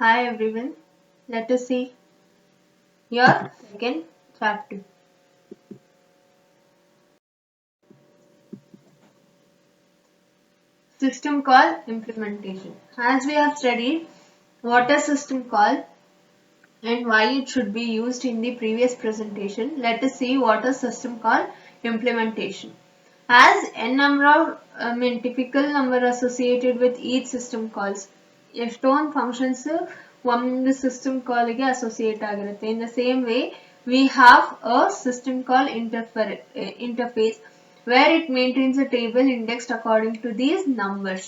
Hi everyone, let us see your second chapter. System call implementation. As we have studied what a system call and why it should be used in the previous presentation, let us see what a system call implementation. As n number of typical number associated with each system calls, ಎಷ್ಟೊಂದು functions ಒಂದು system call ಗೆ associate ಆಗಿರುತ್ತೆ. In the same way, we have a system call interface where it maintains a table indexed according to these numbers.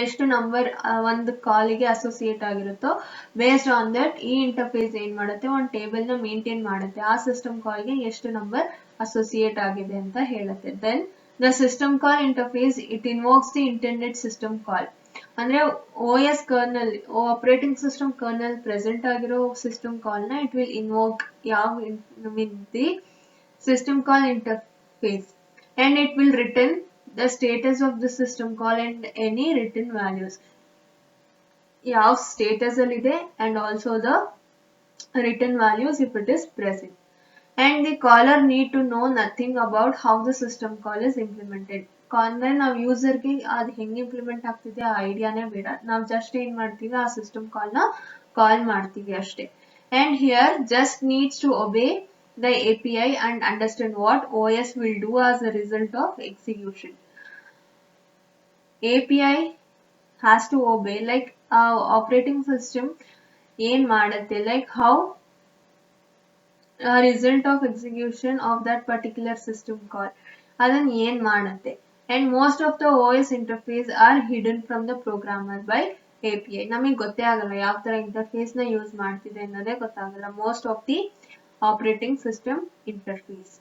ಎಷ್ಟು number ಒಂದು ಕಾಲಿಗೆ associate ಆಗಿರುತ್ತೋ based on that ಈ interface ಏನ್ ಮಾಡುತ್ತೆ ಒಂದು ಟೇಬಲ್ ನ ಮೇಂಟೈನ್ ಮಾಡುತ್ತೆ ಆ ಸಿಸ್ಟಮ್ ಕಾಲ್ಗೆ ಎಷ್ಟು ನಂಬರ್ ಅಸೋಸಿಯೇಟ್ ಆಗಿದೆ ಅಂತ ಹೇಳುತ್ತೆ. Then the system call interface it invokes the internet system call ಅಂದ್ರೆ OS kernel operating system kernel present ಆಗಿರೋ ಸಿಸ್ಟಮ್ ಕಾಲ್ ನ ಇಟ್ ವಿಲ್ ಇನ್ವೋಕ್ ಯಾವ the system call interface and it will return the status of the system call and any written values. ಯಾವ status alide and also the written values if it is present. And the caller need to know nothing about how the system call is implemented. ಅಂದ್ರೆ ನಾವು ಯೂಸರ್ಗೆ ಅದು ಹೆಂಗೆ implement ಆಗ್ತಿದೆ ಆ ಐಡಿಯಾನೇ ಬೇಡ. ನಾವು just ಏನ್ ಮಾಡ್ತೀವಿ ಆ ಸಿಸ್ಟಮ್ ಕಾಲ್ನ ಕಾಲ್ ಮಾಡ್ತೀವಿ ಅಷ್ಟೇ. And here just needs to obey the API and understand what OS will do as a result of execution. API has to obey like operating system ಏನ್ ಮಾಡುತ್ತೆ like how a result of execution of that particular system call ಅದನ್ನ ಏನ್ ಮಾಡುತ್ತೆ. And most of the OS interface are hidden from the programmer by API. ನಮಗೆ ಗೊತ್ತೇ ಆಗಲ್ಲ ಯಾವ ತರ ಇಂಟರ್ಫೇಸ್ ನ ಯೂಸ್ ಮಾಡ್ತಿದೆ ಅನ್ನೋದೇ ಗೊತ್ತಾಗಲ್ಲ. Most of the operating system interface.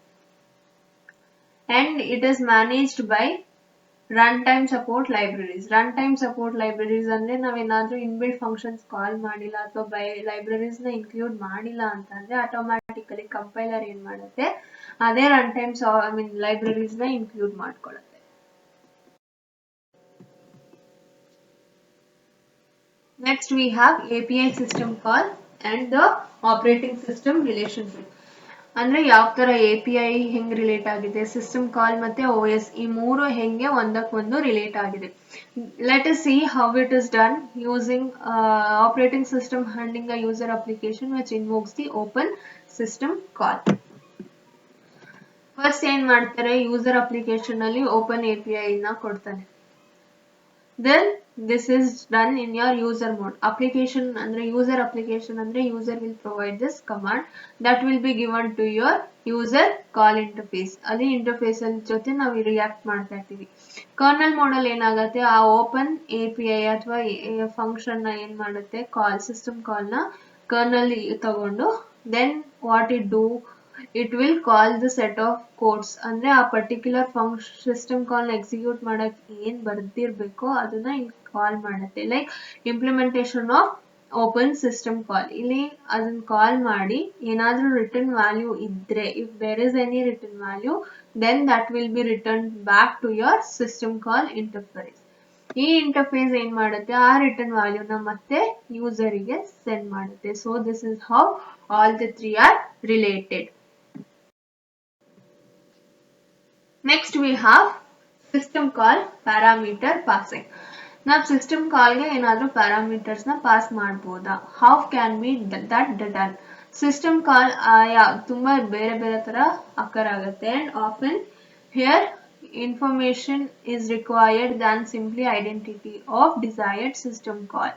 And it is managed by runtime support libraries. Runtime support libraries ಅಂದ್ರೆ ನಾವೇನಾದ್ರೂ ಇನ್ಬಿಲ್ಟ್ ಫಂಕ್ಷನ್ಸ್ ಕಾಲ್ ಮಾಡಿಲ್ಲ ಅಥವಾ ಬೈ ಲೈಬ್ರರೀಸ್ ನ ಇನ್ಕ್ಲೂಡ್ ಮಾಡಿಲ್ಲ ಅಂತಂದ್ರೆ ಆಟೋಮ್ಯಾಟಿಕಲಿ ಕಂಪೈಲರ್ ಏನ್ ಮಾಡುತ್ತೆ ಅದೇ ರನ್ ಟೈಮ್ ಲೈಬ್ರರೀಸ್ ನ include ಮಾಡ್ಕೊಳ್ಳುತ್ತೆ. Next we have API system call and the operating system relationship. ಅಂದ್ರೆ ಯಾವ ತರ API ಹೆಂಗ್ ರಿಲೇಟ್ ಆಗಿದೆ ಸಿಸ್ಟಮ್ ಕಾಲ್ ಮತ್ತೆ OS ಈ ಮೂರು ಹೆಂಗೆ ಒಂದಕ್ಕೊಂದು ರಿಲೇಟ್ ಆಗಿದೆ. Let us see how it is done using operating system handling a user application which invokes the open system call. First ಏನ್ ಮಾಡ್ತಾರೆ ಯೂಸರ್ ಅಪ್ಲಿಕೇಶನ್ ಅಲ್ಲಿ ಓಪನ್ API ನ ಕೊಡ್ತಾನೆ. Then this is done in your user mode. Application andre user application andre user will provide this command that will be given to your user call interface. adi interface ಅಲ್ಲಿ ಜೊತೆ ನಾವು react ಮಾಡ್ತಾ ಇರ್ತೀವಿ. Kernel mode ಅಲ್ಲಿ ಏನಾಗುತ್ತೆ ಆ open API ಅಥವಾ function ನ ಏನ್ ಮಾಡುತ್ತೆ ಕಾಲ್ ಸಿಸ್ಟಮ್ ಕಾಲ್ ನ ಕರ್ನಲ್ ತಗೊಂಡು then what it do it will call the set of codes ಅಂದ್ರೆ ಆ ಪರ್ಟಿಕ್ಯುಲರ್ ಸಿಸ್ಟಮ್ ಕಾಲ್ ಎಕ್ಸಿಕ್ಯೂಟ್ ಮಾಡಕ್ ಏನ್ ಬರ್ದಿರ್ಬೇಕೋ ಅದನ್ನ ಕಾಲ್ ಮಾಡುತ್ತೆ. Like implementation of open system call ಇಲ್ಲಿ ಅದನ್ನ ಕಾಲ್ ಮಾಡಿ ಏನಾದ್ರೂ ರಿಟರ್ನ್ ವ್ಯಾಲ್ಯೂ ಇದ್ರೆ if there is any return value then that will be returned back to your system call interface. ಈ ಇಂಟರ್ಫೇಸ್ ಏನ್ ಮಾಡುತ್ತೆ ಆ ರಿಟರ್ನ್ ವ್ಯಾಲ್ಯೂನ ಮತ್ತೆ ಯೂಸರಿಗೆ ಸೆಂಡ್ ಮಾಡುತ್ತೆ. So this is how all the three are related. Next we have system call parameter passing. ನಾವು system ಕಾಲ್ಗೆ ಏನಾದ್ರೂ parameters ನ pass ಮಾಡಬಹುದಾ? How can we that done? System call ತುಂಬಾ ಬೇರೆ ಬೇರೆ ತರ ಅಕರ್ ಆಗುತ್ತೆ and often here information is required than simply identity of desired system call.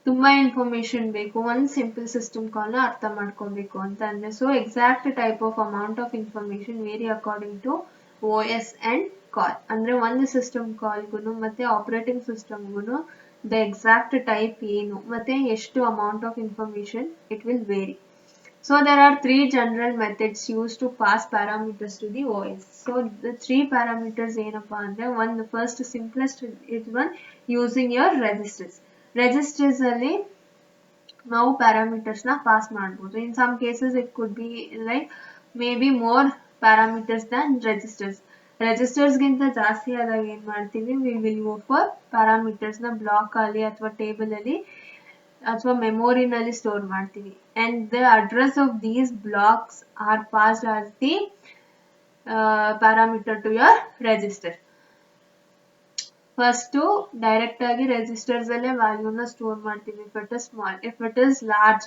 ತುಂಬಾ ಇನ್ಫಾರ್ಮೇಶನ್ ಬೇಕು ಒಂದು ಸಿಂಪಲ್ ಸಿಸ್ಟಮ್ ಕಾಲ್ ನ ಅರ್ಥ ಮಾಡ್ಕೊಬೇಕು ಅಂತ ಅಂದ್ರೆ so exact type of amount of information vary according to OS and call. ಅಂದ್ರೆ ಒಂದು ಸಿಸ್ಟಮ್ ಕಾಲ್ಗೂ ಮತ್ತೆ ಆಪರೇಟಿಂಗ್ ಸಿಸ್ಟಮ್ಗೂ ದ ಎಕ್ಸಾಕ್ಟ್ ಟೈಪ್ ಏನು ಮತ್ತೆ ಎಷ್ಟು amount of information it will vary. So there are three general methods used to pass parameters to the OS. So the three parameters ಏನಪ್ಪಾ ಅಂದ್ರೆ one the first simplest is one using your registers. Registers ಅಲ್ಲಿ ನಾವು parameters ನ pass ಮಾಡಬಹುದು. In some cases it could be like maybe more parameters than registers. Registers ಗಿಂತ ಜಾಸ್ತಿ ಆದಾಗ ಏನ್ ಮಾಡ್ತೀವಿ, we will go for parameters ನ ಬ್ಲಾಕ್ ಅಲ್ಲಿ ಅಥವಾ ಟೇಬಲ್ ಅಲ್ಲಿ ಅಥವಾ ಮೆಮೊರಿನಲ್ಲಿ ಸ್ಟೋರ್ ಮಾಡ್ತೀವಿ. And the address of these blocks are passed as the parameter to your register. First direct ಆಗಿ ರೆಜಿಸ್ಟರ್ಸ್ ಅಲ್ಲೇ ವ್ಯಾಲ್ಯೂನ ಸ್ಟೋರ್ ಮಾಡ್ತೀವಿ. If it is small, if it is large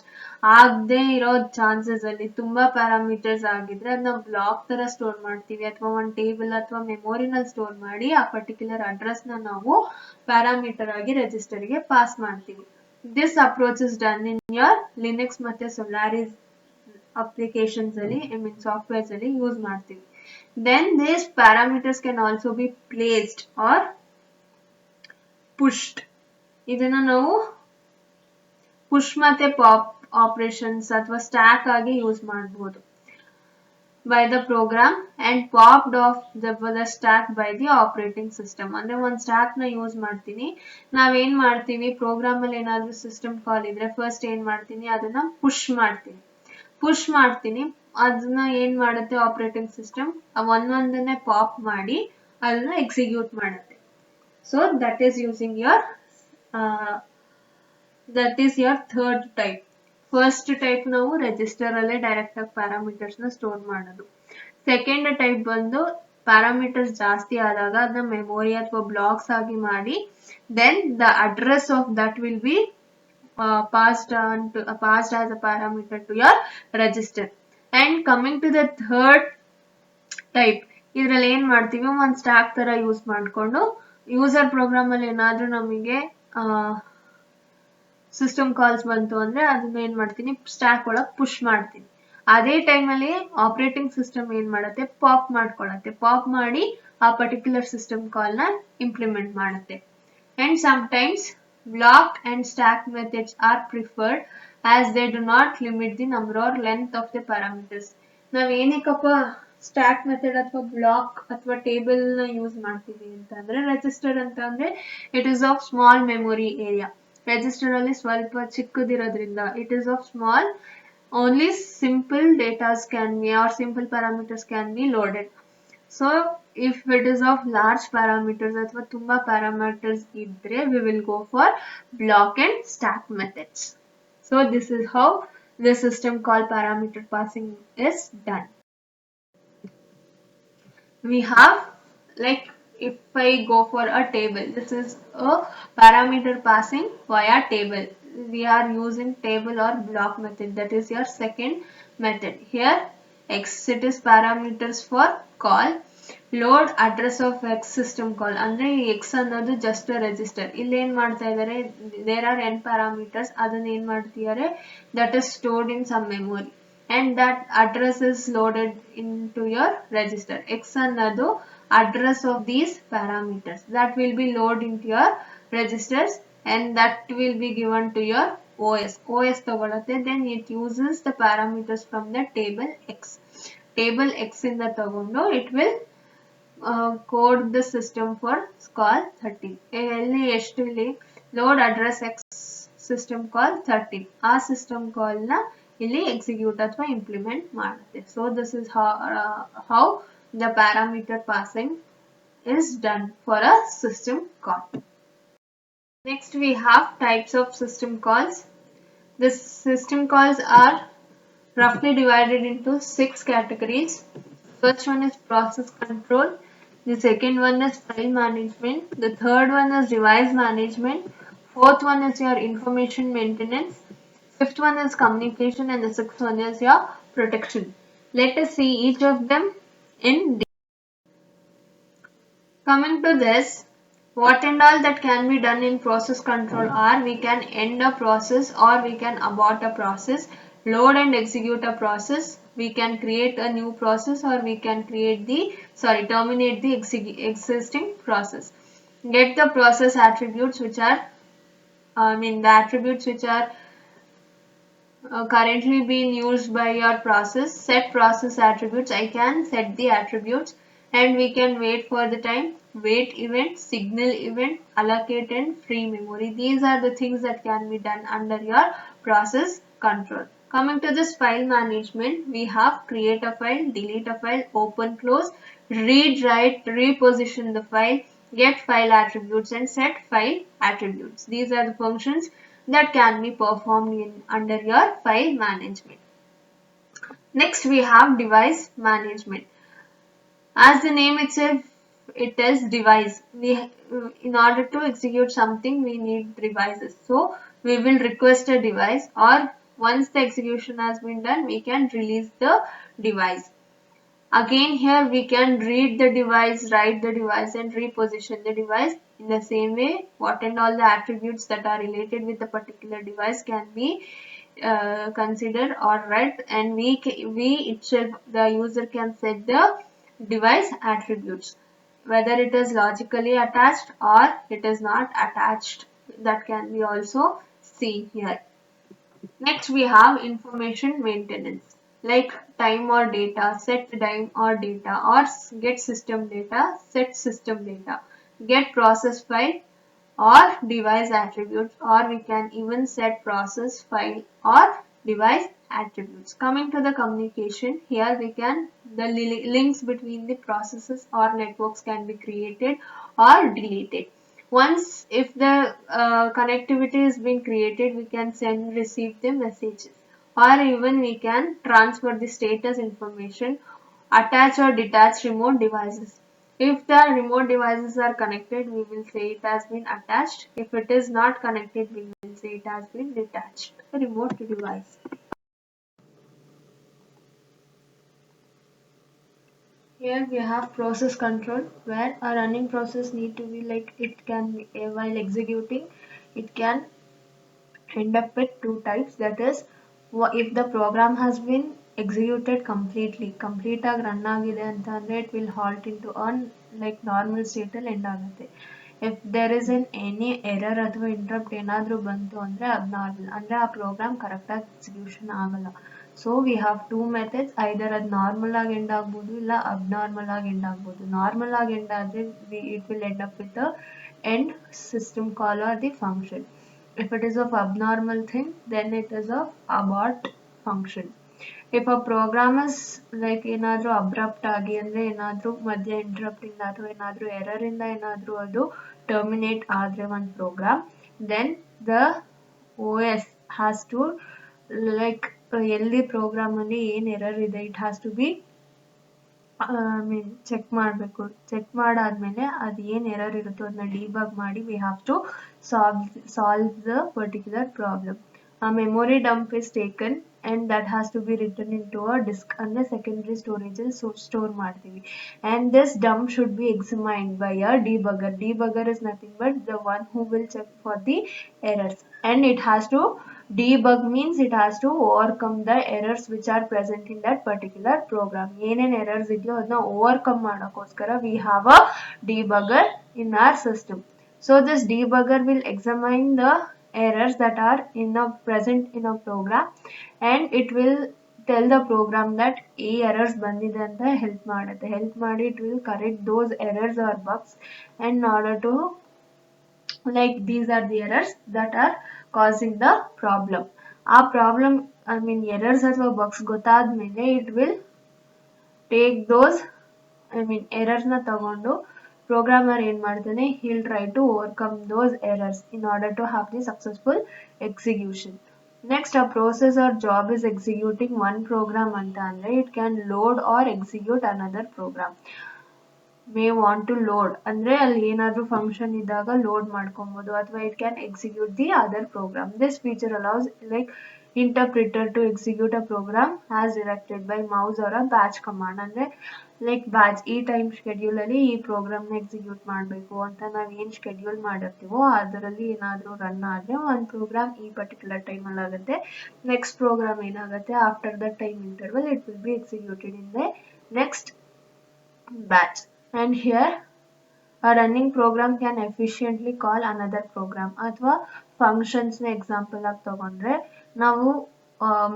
ಆಗದೆ ಇರೋ ಚಾನ್ಸಸ್ ಅಲ್ಲಿ ತುಂಬಾ ಪ್ಯಾರಾಮೀಟರ್ಸ್ ಆಗಿದ್ರೆ ಅದನ್ನ ಬ್ಲಾಕ್ ತರ ಸ್ಟೋರ್ ಮಾಡ್ತೀವಿ ಅಥವಾ ಒಂದು ಟೇಬಲ್ ಅಥವಾ ಮೆಮೊರಿನಲ್ಲಿ ಸ್ಟೋರ್ ಮಾಡಿ ಆ ಪರ್ಟಿಕ್ಯುಲರ್ ಅಡ್ರೆಸ್ ನ ನಾವು ಪ್ಯಾರಾಮೀಟರ್ ಆಗಿ ರೆಜಿಸ್ಟರ್ ಗೆ ಪಾಸ್ ಮಾಡ್ತೀವಿ. This approach is done in your Linux ಮತ್ತೆ ಸೊಲಾರಿಸ್ ಅಪ್ಲಿಕೇಶನ್ಸ್ ಅಲ್ಲಿ, ಐ ಮೀನ್ ಸಾಫ್ಟ್ವೇರ್ಸ್ ಅಲ್ಲಿ ಯೂಸ್ ಮಾಡ್ತೀವಿ. Then these parameters can also be placed or pushed. ಇದನ್ನ ನಾವು ಪುಷ್ ಮತ್ತೆ ಪಾಪ್ ಆಪರೇಷನ್ಸ್ ಅಥವಾ ಸ್ಟ್ಯಾಕ್ ಆಗಿ ಯೂಸ್ ಮಾಡಬಹುದು by the program and popped off the stack by the operating system. ಅಂದ್ರೆ ಒಂದು ಸ್ಟ್ಯಾಕ್ ನ ಯೂಸ್ ಮಾಡ್ತೀನಿ, ನಾವೇನ್ ಮಾಡ್ತೀವಿ ಪ್ರೋಗ್ರಾಮ್ ಅಲ್ಲಿ ಏನಾದ್ರೂ ಸಿಸ್ಟಮ್ ಕಾಲ್ ಇದ್ರೆ ಫಸ್ಟ್ ಏನ್ ಮಾಡ್ತೀನಿ, ಅದನ್ನ ಪುಷ್ ಮಾಡ್ತೀನಿ. ಅದನ್ನ ಏನ್ ಮಾಡುತ್ತೆ ಆಪರೇಟಿಂಗ್ ಸಿಸ್ಟಮ್ ಒಂದೊಂದನ್ನೇ ಪಾಪ್ ಮಾಡಿ ಅದನ್ನ ಎಕ್ಸಿಕ್ಯೂಟ್ ಮಾಡುತ್ತೆ. So that is using your third type. First type ನಾವು ರೆಜಿಸ್ಟರ್ ಅಲ್ಲೇ ಡೈರೆಕ್ಟ್ ಆಗಿ ಪ್ಯಾರಾಮೀಟರ್ಸ್ ನ ಸ್ಟೋರ್ ಮಾಡೋದು. ಸೆಕೆಂಡ್ ಟೈಪ್ ಬಂದು ಪ್ಯಾರಾಮೀಟರ್ಸ್ ಜಾಸ್ತಿ ಆದಾಗ ಅದನ್ನ ಮೆಮೊರಿ ಅಥವಾ ಬ್ಲಾಕ್ಸ್ ಆಗಿ ಮಾಡಿ then the address of that will be passed as a parameter to your register. And coming to the third type, ಇದ್ರಲ್ಲಿ ಏನ್ ಮಾಡ್ತೀವಿ, ಒಂದು ಸ್ಟ್ಯಾಕ್ ತರ ಯೂಸ್ ಮಾಡ್ಕೊಂಡು ಯೂಸರ್ ಪ್ರೋಗ್ರಾಮ್ ಅಲ್ಲಿ ಏನಾದ್ರೂ ನಮಗೆ ಸಿಸ್ಟಮ್ ಕಾಲ್ಸ್ ಬಂತು ಅಂದ್ರೆ ಅದನ್ನ ಏನ್ ಮಾಡ್ತೀನಿ, ಸ್ಟ್ಯಾಕ್ ಒಳಗೆ ಪುಷ್ ಮಾಡ್ತೀನಿ. ಅದೇ ಟೈಮ್ ಅಲ್ಲಿ ಆಪರೇಟಿಂಗ್ ಸಿಸ್ಟಮ್ ಏನ್ ಮಾಡುತ್ತೆ, ಪಾಪ್ ಮಾಡಿ ಆ ಪರ್ಟಿಕ್ಯುಲರ್ ಸಿಸ್ಟಮ್ ಕಾಲ್ ನ ಇಂಪ್ಲಿಮೆಂಟ್ ಮಾಡುತ್ತೆ. And sometimes block and stack methods are preferred as they do not limit the number or length of the parameters. ನಾವು ಏನಕ್ಕಪ್ಪ ಸ್ಟ್ಯಾಕ್ ಮೆಥಡ್ ಅಥವಾ ಬ್ಲಾಕ್ ಅಥವಾ ಟೇಬಲ್ ನ ಯೂಸ್ ಮಾಡ್ತೀವಿ ಅಂತಂದ್ರೆ, ರೆಜಿಸ್ಟರ್ ಅಂತ ಅಂದ್ರೆ it is of small memory area. Register ಅಲ್ಲಿ ಸ್ವಲ್ಪ ಚಿಕ್ಕದಿರೋದ್ರಿಂದ it is of small, only simple datas can be or simple parameters can be loaded. So if it is of large parameters ಅಥವಾ ತುಂಬಾ parameters ಇದ್ರೆ we will go for block and stack methods. So this is how the system called parameter passing is done. We have, like, if I go for a table, this is a parameter passing via table. We are using table or block method, that is your second method. Here x, it is parameters for call, load address of x system call. ಅಂದ್ರೆ ಈ X ಅನ್ನೋದು just register. ಇಲ್ಲಿ ಏನ್ ಮಾಡ್ತಾ ಇದಾರೆ, there are n parameters, ಅದನ್ನ ಏನ್ ಮಾಡ್ತಿದ್ದಾರೆ, that is stored in some memory and that address is loaded into your register. X ಅನ್ನೋದು address of these parameters that will be load into your registers and that will be given to your OS ತಗೊಳುತ್ತೆ. Then it uses the parameters from the table x ಇಂದ ತಗೊಂಡು it will code the system for call 13. ಎಲ್ಲಿ ಎಷ್ಟು ಇಲ್ಲಿ load address x system call 13, ಆ system call ನ ಇಲ್ಲಿ execute ಅಥವಾ ಇಂಪ್ಲಿಮೆಂಟ್ ಮಾಡುತ್ತೆ. So this is how the parameter passing is done for a system call. Next we have types of system calls. The system calls are roughly divided into 6 categories. First one is process control. The second one is file management. The third one is device management. Fourth one is your information maintenance. Fifth one is communication, and the sixth one is your protection. Let us see each of them in detail. Coming to this, what and all that can be done in process control are, we can end a process or we can abort a process, load and execute a process, we can create a new process, or we can terminate the existing process. Get the process attributes which are, the attributes which are currently being used by your process. Set process attributes, I can set the attributes, and we can wait for the time, wait event, signal event, allocate and free memory. These are the things that can be done under your process control. Coming to this file management, we have create a file, delete a file, open, close, read, write, reposition the file, get file attributes and set file attributes. These are the functions that can be performed under your file management. Next we have device management. As the name itself, it is device. In order to execute something, we need devices. So we will request a device, or once the execution has been done, we can release the device. Again here we can read the device, write the device and reposition the device. In the same way, what and all the attributes that are related with the particular device can be considered or read, and we itself, the user can set the device attributes, whether it is logically attached or it is not attached. That can be also seen here. Next we have information maintenance, like time or data, set time or data, or get system data, set system data, get process file or device attributes, or we can even set process file or device attributes. Coming to the communication, here we can, the links between the processes or networks can be created or deleted. Once if the connectivity is being created, we can send receive the messages, or even we can transfer the status information, attach or detach remote devices. If the remote devices are connected, we will say it has been attached. If it is not connected, we will say it has been detached. A remote device. Here we have process control, where a running process need to be like, it can be, while executing, it can end up with two types. That is, if the program has been executed completely, complete ಆಗಿ run ಆಗಿದೆ ಅಂತ ಅಂದ್ರೆ it will halt into on like normal state ಅಲ್ಲಿ end ಆಗುತ್ತೆ. If there is an any error ಅಥವಾ interrupt ಏನಾದ್ರೂ ಬಂತು ಅಂದ್ರೆ abnormal, ಅಂದ್ರೆ ಆ program correct ಆಗಿ execution ಆಗಲ್ಲ. So we have two methods, either ಅದು normal ಆಗಿ end ಆಗ್ಬೋದು ಇಲ್ಲ abnormal ಆಗಿ end ಆಗ್ಬೋದು. Normal ಆಗಿ end ಆದ್ರೆ it will end up with the end system call or the function. If it is of abnormal thing, then it is of abort function. If a program is like ಏನಾದ್ರೂ abrupt ಆಗಿ ಅಂದ್ರೆ ಏನಾದ್ರೂ ಮಧ್ಯ ಇಂಟರಪ್ಟಿಂಗ್ ಅಥವಾ ಏನಾದ್ರೂ error ಇಂದ ಏನಾದ್ರೂ ಅದು ಟರ್ಮಿನೇಟ್ ಆದ್ರೆ ಒಂದು program, then the OS has to like ಎಲ್ಲಿ ಪ್ರೋಗ್ರಾಮ್ ಅಲ್ಲಿ ಏನ್ ಎರರ್ ಇದೆ, it has to be check ಮಾಡಬೇಕು. ಚೆಕ್ ಮಾಡಾದ್ಮೇಲೆ ಅದು ಏನು ಎರರ್ ಇರುತ್ತೋ ಅದನ್ನ ಡಿಬಗ್ ಮಾಡಿ we have to solve the particular problem. A memory dump is taken and that has to be written into a disk ಅಂದ್ರೆ secondary storage ಅಲ್ಲಿ store ಮಾಡ್ತೀವಿ. And this dump should be examined by a debugger. Debugger is nothing but the one who will check for the errors, and it has to debug means it has to overcome the errors which are present in that particular program. ಏನೇನ್ errors ಇದೆಯೋ ಅದನ್ನ overcome ಮಾಡೋಕ್ಕೋಸ್ಕರ we have a debugger in our system. So this debugger will examine the errors that are present in a program, and it will tell the program that ಈ errors ಬಂದಿದೆ ಅಂತ help ಮಾಡುತ್ತೆ. Help ಮಾಡಿ it will correct those errors or bugs in order to like these are the errors that are causing the problem. ಆ problem errors ಅಥವಾ bugs ಗೊತ್ತಾದ್ಮೇಲೆ it will take those errors na ತಗೊಂಡು programmer ಏನ್ ಮಾಡ್ತಾನೆ, he'll try to overcome those errors in order to have the successful execution. Next, a process or job is executing one program anta andre it can load or execute another program. May want to load ಅಂದ್ರೆ ಅಲ್ಲಿ ಏನಾದ್ರೂ function ಇದ್ದಾಗ load ಮಾಡ್ಕೊಬಹುದು, ಅಥವಾ it can execute the other program. This feature allows like interpreter to execute a program as directed by mouse or a batch command. ಅಂದ್ರೆ like batch ಈ time schedule ಅಲ್ಲಿ ಈ ಪ್ರೋಗ್ರಾಮ್ನ ಎಕ್ಸಿಕ್ಯೂಟ್ ಮಾಡಬೇಕು ಅಂತ ನಾವು ಏನು ಶೆಡ್ಯೂಲ್ ಮಾಡಿರ್ತೀವೋ ಅದರಲ್ಲಿ ಏನಾದರೂ ರನ್ ಆದರೆ ಒಂದು ಪ್ರೋಗ್ರಾಮ್ ಈ ಪರ್ಟಿಕ್ಯುಲರ್ ಟೈಮಲ್ಲಿ ಆಗುತ್ತೆ. ನೆಕ್ಸ್ಟ್ ಪ್ರೋಗ್ರಾಮ್ ಏನಾಗುತ್ತೆ after the time interval it will B executed in the next batch. And here a running program can efficiently call another program. ಅಥವಾ ಫಂಕ್ಷನ್ಸ್ ನ ಎಕ್ಸಾಂಪಲ್ ಆಗಿ ತಗೊಂಡ್ರೆ ನಾವು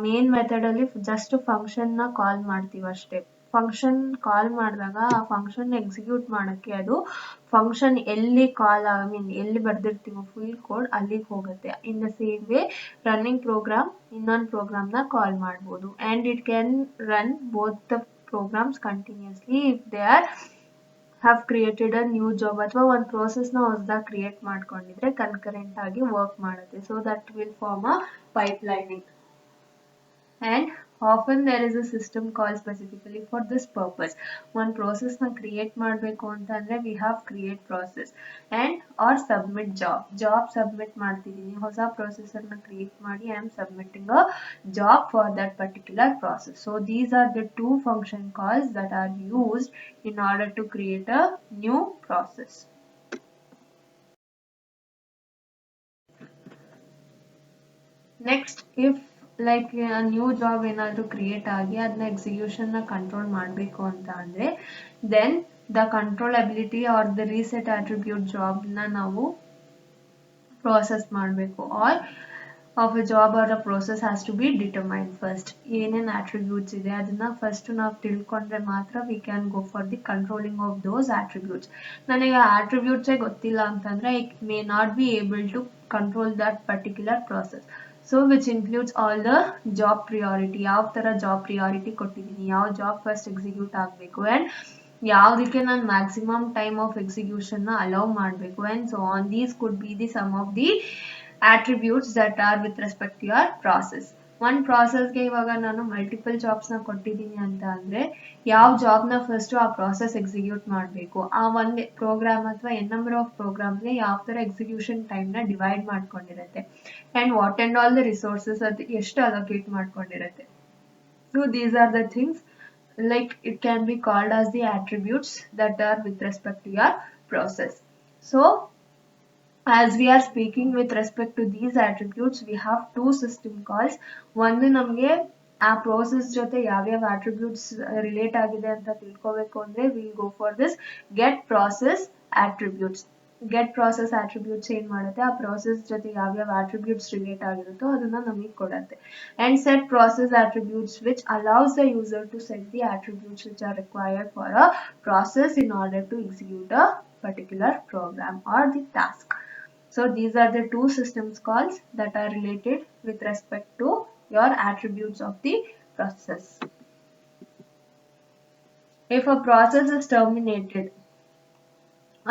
ಮೇನ್ ಮೆಥಡ್ ಅಲ್ಲಿ ಜಸ್ಟ್ ಫಂಕ್ಷನ್ ನ ಕಾಲ್ ಮಾಡ್ತೀವಿ ಅಷ್ಟೇ. ಫಂಕ್ಷನ್ ಕಾಲ್ ಮಾಡಿದಾಗ ಆ ಫಂಕ್ಷನ್ ಎಕ್ಸಿಕ್ಯೂಟ್ ಮಾಡಕ್ಕೆ ಅದು ಫಂಕ್ಷನ್ ಎಲ್ಲಿ ಕಾಲ್ ಎಲ್ಲಿ ಬರ್ದಿರ್ತೀವೋ ಫುಲ್ ಕೋಡ್ ಅಲ್ಲಿಗೆ ಹೋಗುತ್ತೆ. In the same way running program ಇನ್ನೊಂದು ಪ್ರೋಗ್ರಾಮ್ ನ ಕಾಲ್ ಮಾಡ್ಬೋದು, and it can run both the programs continuously if they are have created a new job ಅಥವಾ ಒಂದು process ನ ಹೊಸದಾಗಿ ಕ್ರಿಯೇಟ್ ಮಾಡ್ಕೊಂಡಿದ್ರೆ ಕನ್ಕರೆಂಟ್ ಆಗಿ ವರ್ಕ್ ಮಾಡುತ್ತೆ. So that will form a pipelining. And often there is a system called specifically for this purpose. One process na create ಮಾಡಬೇಕು ಅಂತಂದ್ರೆ we have create process and or submit job submit ಮಾಡ್ತಿದೀನಿ ಹೊಸ processor na create ಮಾಡಿ I am submitting a job for that particular process. So these are the two function calls that are used in order to create a new process. Next, if like new job ಏನಾದರೂ create ಆಗಿ ಅದನ್ನ ಎಕ್ಸಿಕ್ಯೂಷನ್ನ control ಮಾಡಬೇಕು ಅಂತ ಅಂದರೆ then the controllability or the reset attribute ಜಾಬ್ನ ನಾವು process ಮಾಡಬೇಕು or of a job or a process has to be determined first. ಏನೇನು ಅಟ್ರಿಬ್ಯೂಟ್ಸ್ ಇದೆ ಅದನ್ನ ಫಸ್ಟ್ ನಾವು ತಿಳ್ಕೊಂಡ್ರೆ ಮಾತ್ರ we can go for the controlling of those attributes. ನನಗೆ ಅಟ್ರಿಬ್ಯೂಟ್ಸೇ ಗೊತ್ತಿಲ್ಲ ಅಂತಂದರೆ I may not be able to control that particular process. So which includes all the job priority, ಯಾವ ಥರ ಜಾಬ್ ಪ್ರಿಯಾರಿಟಿ ಕೊಟ್ಟಿದ್ದೀನಿ, ಯಾವ ಜಾಬ್ ಫಸ್ಟ್ ಎಕ್ಸಿಕ್ಯೂಟ್ ಆಗಬೇಕು and ಯಾವುದಕ್ಕೆ ನಾನು ಮ್ಯಾಕ್ಸಿಮಮ್ ಟೈಮ್ ಆಫ್ ಎಕ್ಸಿಕ್ಯೂಷನ್ನ ಅಲೌ ಮಾಡಬೇಕು and so on these could be the some of the attributes that are with respect to your process. ಒಂದು ಪ್ರಾಸೆಸ್ಗೆ ಇವಾಗ ನಾನು ಮಲ್ಟಿಪಲ್ ಜಾಬ್ಸ್ನ ಕೊಟ್ಟಿದ್ದೀನಿ ಅಂತ ಅಂದರೆ ಯಾವ ಜಾಬ್ನ ಫಸ್ಟು ಆ ಪ್ರಾಸೆಸ್ ಎಕ್ಸಿಕ್ಯೂಟ್ ಮಾಡಬೇಕು, ಆ ಒಂದು ಪ್ರೋಗ್ರಾಮ್ ಅಥವಾ ಎನ್ ನಂಬರ್ ಆಫ್ ಪ್ರೋಗ್ರಾಮ್ಗೆ ಯಾವ ಥರ ಎಕ್ಸಿಕ್ಯೂಷನ್ ಟೈಮ್ನ ಡಿವೈಡ್ ಮಾಡ್ಕೊಂಡಿರುತ್ತೆ and what and all the resources ಅದು ಎಷ್ಟು ಅಲೋಕೇಟ್ ಮಾಡ್ಕೊಂಡಿರುತ್ತೆ. So these are the things like it can be called as the attributes that are with respect to your process. So as we are speaking with respect to these attributes, we have two system calls. ಒಂದು ನಮಗೆ ಆ process ಜೊತೆ ಯಾವ್ಯಾವ attributes relate ಆಗಿದೆ ಅಂತ ತಿಳ್ಕೋಬೇಕು ಅಂದರೆ will go for this get process attributes. Get process attributes ಏನು ಮಾಡುತ್ತೆ, ಆ ಪ್ರಾಸೆಸ್ ಜೊತೆ ಯಾವ್ಯಾವ attributes ರಿಲೇಟ್ ಆಗಿರುತ್ತೋ ಅದನ್ನ ನಮಗೆ ಕೊಡುತ್ತೆ. And set process attributes which allows the user to set the attributes which are required for a process in order to execute a particular program or the task. So these are the two systems calls that are related with respect to your attributes of the process. If a process is terminated,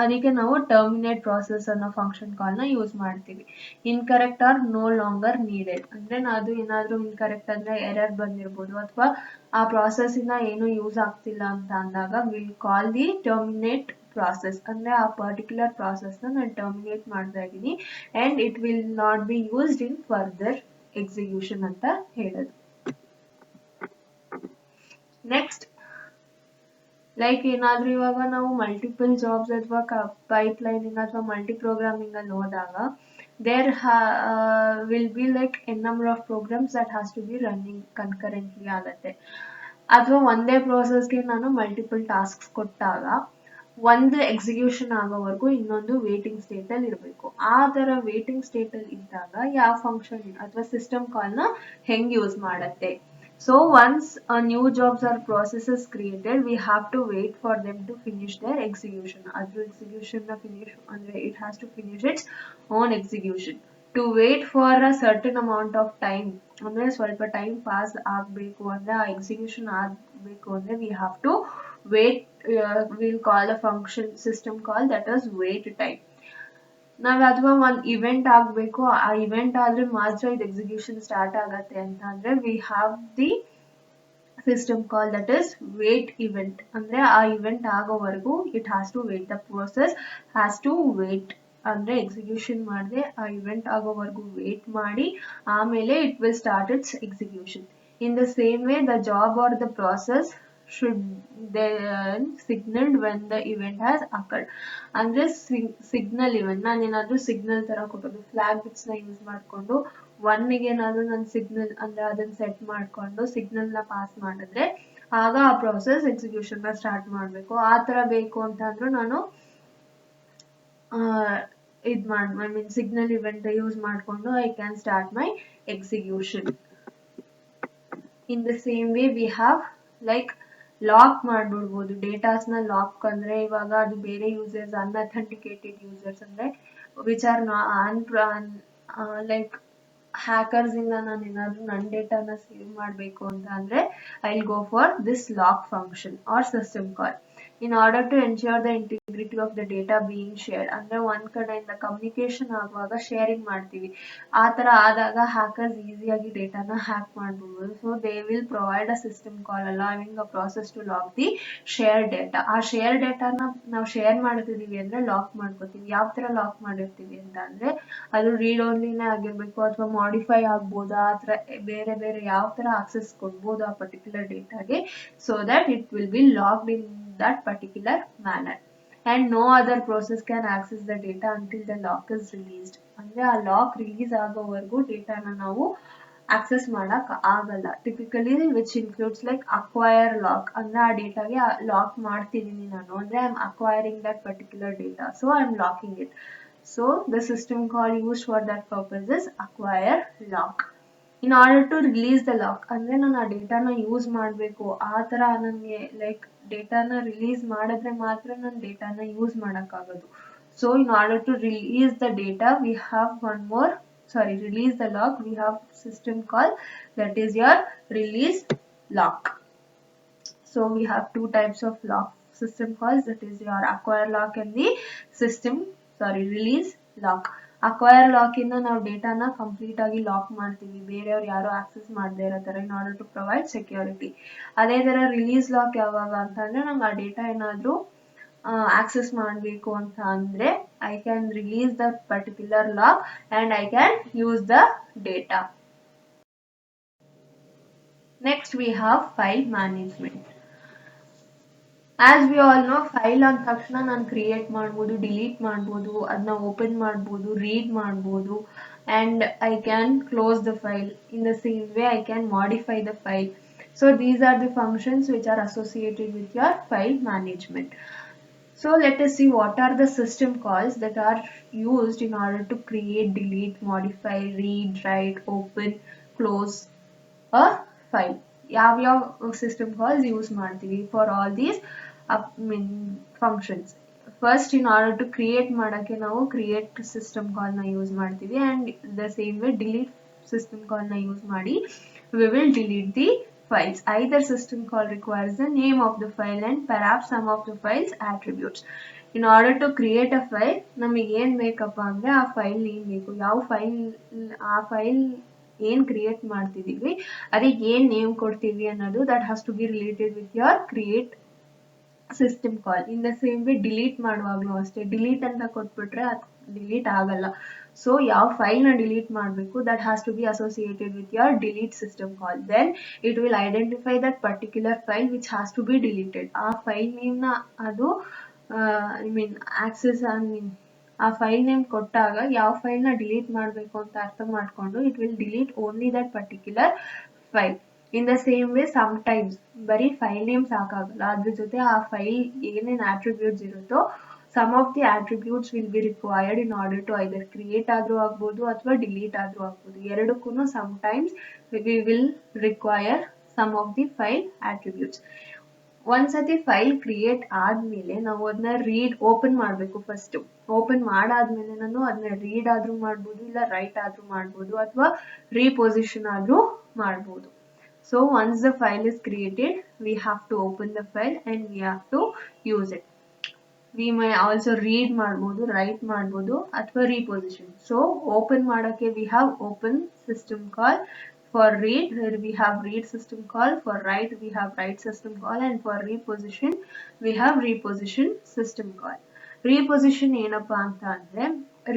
ಅದಕ್ಕೆ ನಾವು terminate process ಅನ್ನೋ function ಕಾಲ್ನ use ಮಾಡ್ತೀವಿ. Incorrect or no longer needed ಅಂದರೆ ಅದು ಏನಾದರೂ incorrect ಅಂದರೆ error ಬಂದಿರ್ಬೋದು ಅಥವಾ ಆ ಪ್ರಾಸೆಸ್ಸಿಂದ ಏನೂ ಯೂಸ್ ಆಗ್ತಿಲ್ಲ ಅಂತ ಅಂದಾಗ will call the terminate process. ಅಂದರೆ ಆ ಪರ್ಟಿಕ್ಯುಲರ್ ಪ್ರಾಸೆಸ್ನ ನಾನು ಟರ್ಮಿನೇಟ್ ಮಾಡ್ತಾ ಇದ್ದೀನಿ and it will not be used in further execution ಅಂತ ಹೇಳೋದು. ನೆಕ್ಸ್ಟ್ ಲೈಕ್ ಏನಾದರೂ ಇವಾಗ ನಾವು ಮಲ್ಟಿಪಲ್ ಜಾಬ್ಸ್ ಅಥವಾ ಪೈಪ್ಲೈನಿಂಗ್ ಅಥವಾ ಮಲ್ಟಿ ಪ್ರೋಗ್ರಾಮಿಂಗ್ ಅಲ್ಲಿ ಹೋದಾಗ there will be like n number of programs that has to be running concurrently ಆಗುತ್ತೆ. ಅಥವಾ ಒಂದೇ ಪ್ರೋಸೆಸ್ಗೆ ನಾನು ಮಲ್ಟಿಪಲ್ ಟಾಸ್ಕ್ಸ್ ಕೊಟ್ಟಾಗ ಒಂದು ಎಕ್ಸಿಕ್ಯೂಷನ್ ಆಗೋವರೆಗೂ ಇನ್ನೊಂದು ವೇಟಿಂಗ್ ಸ್ಟೇಟಲ್ಲಿ ಇರಬೇಕು. ಆ ಥರ ವೇಟಿಂಗ್ ಸ್ಟೇಟಲ್ಲಿ ಇದ್ದಾಗ ಯಾವ ಫಂಕ್ಷನ್ ಅಥವಾ ಸಿಸ್ಟಮ್ ಕಾಲ್ನ ಹೆಂಗೆ ಯೂಸ್ ಮಾಡುತ್ತೆ. So once a new jobs or process is created, we have to wait for them to finish their execution. Adru execution na finish andre it has to finish its own execution. To wait for a certain amount of time, andre ಸ್ವಲ್ಪ time pass ಆಗಬೇಕು ಅಂದ್ರೆ ಆ execution ಆಗಬೇಕು ಅಂದ್ರೆ we have to wait. We'll call a function system call that is wait time. ನಾವು ಅಥವಾ ಒಂದು event ಆಗಬೇಕು, ಆ ಇವೆಂಟ್ ಆದರೆ ಮಾತ್ರ ಇದು ಎಕ್ಸಿಕ್ಯೂಷನ್ ಸ್ಟಾರ್ಟ್ ಆಗತ್ತೆ ಅಂತ ಅಂದರೆ we have the system call that is wait event. ಅಂದರೆ ಆ ಇವೆಂಟ್ ಆಗೋವರೆಗೂ it has to wait, the process has to wait. ಅಂದರೆ ಎಕ್ಸಿಕ್ಯೂಷನ್ ಮಾಡದೆ ಆ ಇವೆಂಟ್ ಆಗೋವರೆಗೂ ವೇಟ್ ಮಾಡಿ ಆಮೇಲೆ it will start its execution. In the same way the job or the process should then signaled when the event has occurred. ಅಂದ್ರೆ signal event ನಾನು ಏನಾದರೂ signal ತರ ಕೊಟ್ಟೋದು ಫ್ಲಾಗ್ ಬಿಟ್ಸ್ ನ ಯೂಸ್ ಮಾಡಿಕೊಂಡು ಒನ್ನಿಗೆ ಏನಾದರೂ ನಾನು ಸಿಗ್ನಲ್ ಅಂದ್ರೆ ಅದನ್ನ ಸೆಟ್ ಮಾಡಿಕೊಂಡು ಸಿಗ್ನಲ್ ನ ಪಾಸ್ ಮಾಡಿದ್ರೆ ಆಗ ಆ ಪ್ರಾಸೆಸ್ ಎಕ್ಸಿಕ್ಯೂಷನ್ ನ ಸ್ಟಾರ್ಟ್ ಮಾಡಬೇಕು. ಆ ತರ ಬೇಕು ಅಂತ ಅಂದ್ರೂ ನಾನು I mean signal event use ಮಾಡಿಕೊಂಡು I can start my execution. In the same way we have like lock ಮಾಡ್ಬಿಡ್ಬೋದು ಡೇಟಾಸ್ನ. ಲಾಕ್ ಅಂದ್ರೆ ಇವಾಗ ಅದು ಬೇರೆ ಯೂಸರ್ಸ್ ಅನ್ಅಥೆಂಟಿಕೇಟೆಡ್ ಯೂಸರ್ಸ್ ಅಂದ್ರೆ ವಿಚ್ ಆರ್ ಲೈಕ್ ಹ್ಯಾಕರ್ಸ್ ಇಂದ ನಾನು ಏನಾದ್ರು ನನ್ನ ಡೇಟಾನ ಸೇವ್ ಮಾಡಬೇಕು ಅಂತ ಅಂದ್ರೆ I will go for this lock function or system call. In order to ensure the integrity of the data being shared, ಅಂದ್ರೆ ಒಂದ್ ಕಡೆಯಿಂದ ಕಮ್ಯುನಿಕೇಶನ್ ಆಗುವಾಗ ಶೇರಿಂಗ್ ಮಾಡ್ತೀವಿ, ಆ ತರ ಆದಾಗ ಹ್ಯಾಕರ್ಸ್ ಈಸಿಯಾಗಿ ಡೇಟಾನ ಹ್ಯಾಕ್ ಮಾಡಬಹುದು. So they will provide a system call allowing a process to lock the share data. ಆ ಶೇರ್ ಡೇಟಾನ ನಾವು ಶೇರ್ ಮಾಡ್ತಿದೀವಿ ಅಂದ್ರೆ ಲಾಕ್ ಮಾಡ್ಕೋತೀವಿ. ಯಾವ ತರ ಲಾಕ್ ಮಾಡಿರ್ತೀವಿ ಅಂತ ಅಂದ್ರೆ ಅದು ರೀಡ್ ಓನ್ಲಿನೇ ಆಗಿರ್ಬೇಕು ಅಥವಾ ಮಾಡಿಫೈ ಆಗ್ಬೋದು, ಆ ತರ ಬೇರೆ ಬೇರೆ ಯಾವ ತರ ಆಕ್ಸೆಸ್ ಕೊಡ್ಬೋದು ಆ particular ಡೇಟಾಗೆ, so that it will be locked in that particular manner and no other process can access the data until the lock is released. ಅಂದ್ರೆ ಆ ಲಾಕ್ ರಿಲೀಸ್ ಆಗೋವರೆಗೂ ಡೇಟಾನ ನಾವು ಆಕ್ಸೆಸ್ ಮಾಡಕ್ ಆಗಲ್ಲ. Typically which includes like acquire lock, ಅಂದ್ರೆ ಆ ಡೇಟಾಗೆ lock ಮಾಡ್ತಿದೀನಿ ನಾನು ಅಂದ್ರೆ I am acquiring that particular data, so I am locking it. So the system call used for that purpose is acquire lock. In order to release the lock, ಅಂದ್ರೆ ನಾನು ಆ ಡೇಟಾನ use ಮಾಡಬೇಕು, ಆ ತರ ನನಗೆ ಲೈಕ್ ಡೇಟಾನ ರಿಲೀಸ್ ಮಾಡಿದ್ರೆ ಮಾತ್ರ ನಾನು ಡೇಟಾನ ಯೂಸ್ ಮಾಡೋಕ್ಕಾಗೋದು. So in order to release the data we have one more, release the lock, we have system call, that is your release lock. So we have two types of lock system calls, that is your acquire lock and the release lock. Acquire lock ಇಂದ ನಾವು ಡೇಟಾನ complete ಆಗಿ lock ಮಾಡ್ತೀವಿ, ಬೇರೆಯವ್ರು ಯಾರು access ಮಾಡದೇ ಇರೋ ತರ, in order to provide security. ಅದೇ ತರ ರಿಲೀಸ್ ಲಾಕ್ ಯಾವಾಗ ಅಂತ ಅಂದ್ರೆ ನಂಗೆ ಆ ಡೇಟಾ ಏನಾದ್ರು ಆಕ್ಸೆಸ್ ಮಾಡಬೇಕು ಅಂತ ಅಂದ್ರೆ I can release the particular lock and I can use the data. Next we have file management. As we all know, file ಅಂದ ತಕ್ಷಣ ನಾನು ಕ್ರಿಯೇಟ್ ಮಾಡ್ಬೋದು, ಡಿಲೀಟ್ ಮಾಡ್ಬೋದು, ಅದನ್ನ ಓಪನ್ ಮಾಡ್ಬೋದು, ರೀಡ್ ಮಾಡ್ಬೋದು, and I can close the file. In the same way I can modify the file. So these are the functions which are associated with your file management. So let us see what are the system calls that are used in order to create, delete, modify, read, write, open, close a file. ಯಾವ system calls use ಮಾಡ್ತೀವಿ for all these functions. First, in order to create ಮಾಡಕ್ಕೆ ನಾವು create system call ನ use ಮಾಡ್ತೀವಿ, and the same way delete system call ನ use ಮಾಡಿ we will delete the files. Either system call requires the name of the file and perhaps some of the file's attributes. In order to create a file, ನಮಗೆ ಏನ್ ಬೇಕಪ್ಪ ಅಂದ್ರೆ ಆ file name ಬೇಕು. ಯಾವ file, ಆ file ಏನ್ create ಮಾಡ್ತಿದೀವಿ ಅದಕ್ಕೆ ಏನ್ ನೇಮ್ ಕೊಡ್ತೀವಿ ಅನ್ನೋದು that has to be related with your create system call. In the same way delete ಮಾಡುವಾಗ್ಲೂ ಅಷ್ಟೇ, ಡಿಲೀಟ್ ಅಂತ ಕೊಟ್ಬಿಟ್ರೆ ಅದು ಡಿಲೀಟ್ ಆಗಲ್ಲ. ಸೊ ಯಾವ ಫೈಲ್ ನ ಡಿಲೀಟ್ ಮಾಡಬೇಕು that has to be associated with your delete system call. Then it will identify that particular file which has to be deleted. ಆ ಫೈಲ್ ನೇಮ್ ನ ಅದು ಆಕ್ಸೆಸ್ ಆ ಫೈಲ್ ನೇಮ್ ಕೊಟ್ಟಾಗ ಯಾವ ಫೈಲ್ ನ ಡಿಲೀಟ್ ಮಾಡಬೇಕು ಅಂತ ಅರ್ಥ ಮಾಡ್ಕೊಂಡು it will delete only that particular file. In the same way sometimes ಬರೀ ಫೈಲ್ ನೇಮ್ ಸಾಕಾಗಲ್ಲ, ಅದ್ರ ಜೊತೆ ಆ ಫೈಲ್ ಏನೇನ್ ಆಟ್ರಿಬ್ಯೂಟ್ಸ್ ಇರುತ್ತೋ some of the attributes will be required in order to either create ಆದ್ರೂ ಆಗ್ಬೋದು ಅಥವಾ ಡಿಲೀಟ್ ಆದ್ರೂ ಆಗ್ಬೋದು. ಎರಡಕ್ಕೂ sometimes we will require some of the file attributes. ಒಂದ್ಸತಿ ಫೈಲ್ ಕ್ರಿಯೇಟ್ ಆದ್ಮೇಲೆ ನಾವು ಅದನ್ನ ಓಪನ್ ಮಾಡ್ಬೇಕು. ಫಸ್ಟ್ ಓಪನ್ ಮಾಡಾದ್ಮೇಲೆ ನಾನು ಅದನ್ನ ರೀಡ್ ಆದ್ರೂ ಮಾಡ್ಬೋದು, ಇಲ್ಲ ರೈಟ್ ಆದ್ರೂ ಮಾಡ್ಬೋದು, ಅಥವಾ ರೀಪೊಸಿಷನ್ ಆದ್ರೂ ಮಾಡ್ಬೋದು. So once the file is created, we have to open the file and we have to use it. We may also read ಮಾಡ್ಬೋದು, write ಮಾಡ್ಬೋದು, ಅಥವಾ reposition. So open ಮಾಡಕ್ಕೆ we have open system call. For read, we have read system call. For write, we have write system call. And for reposition, we have reposition system call. Reposition ಏನಪ್ಪಾ ಅಂತ ಅಂದ್ರೆ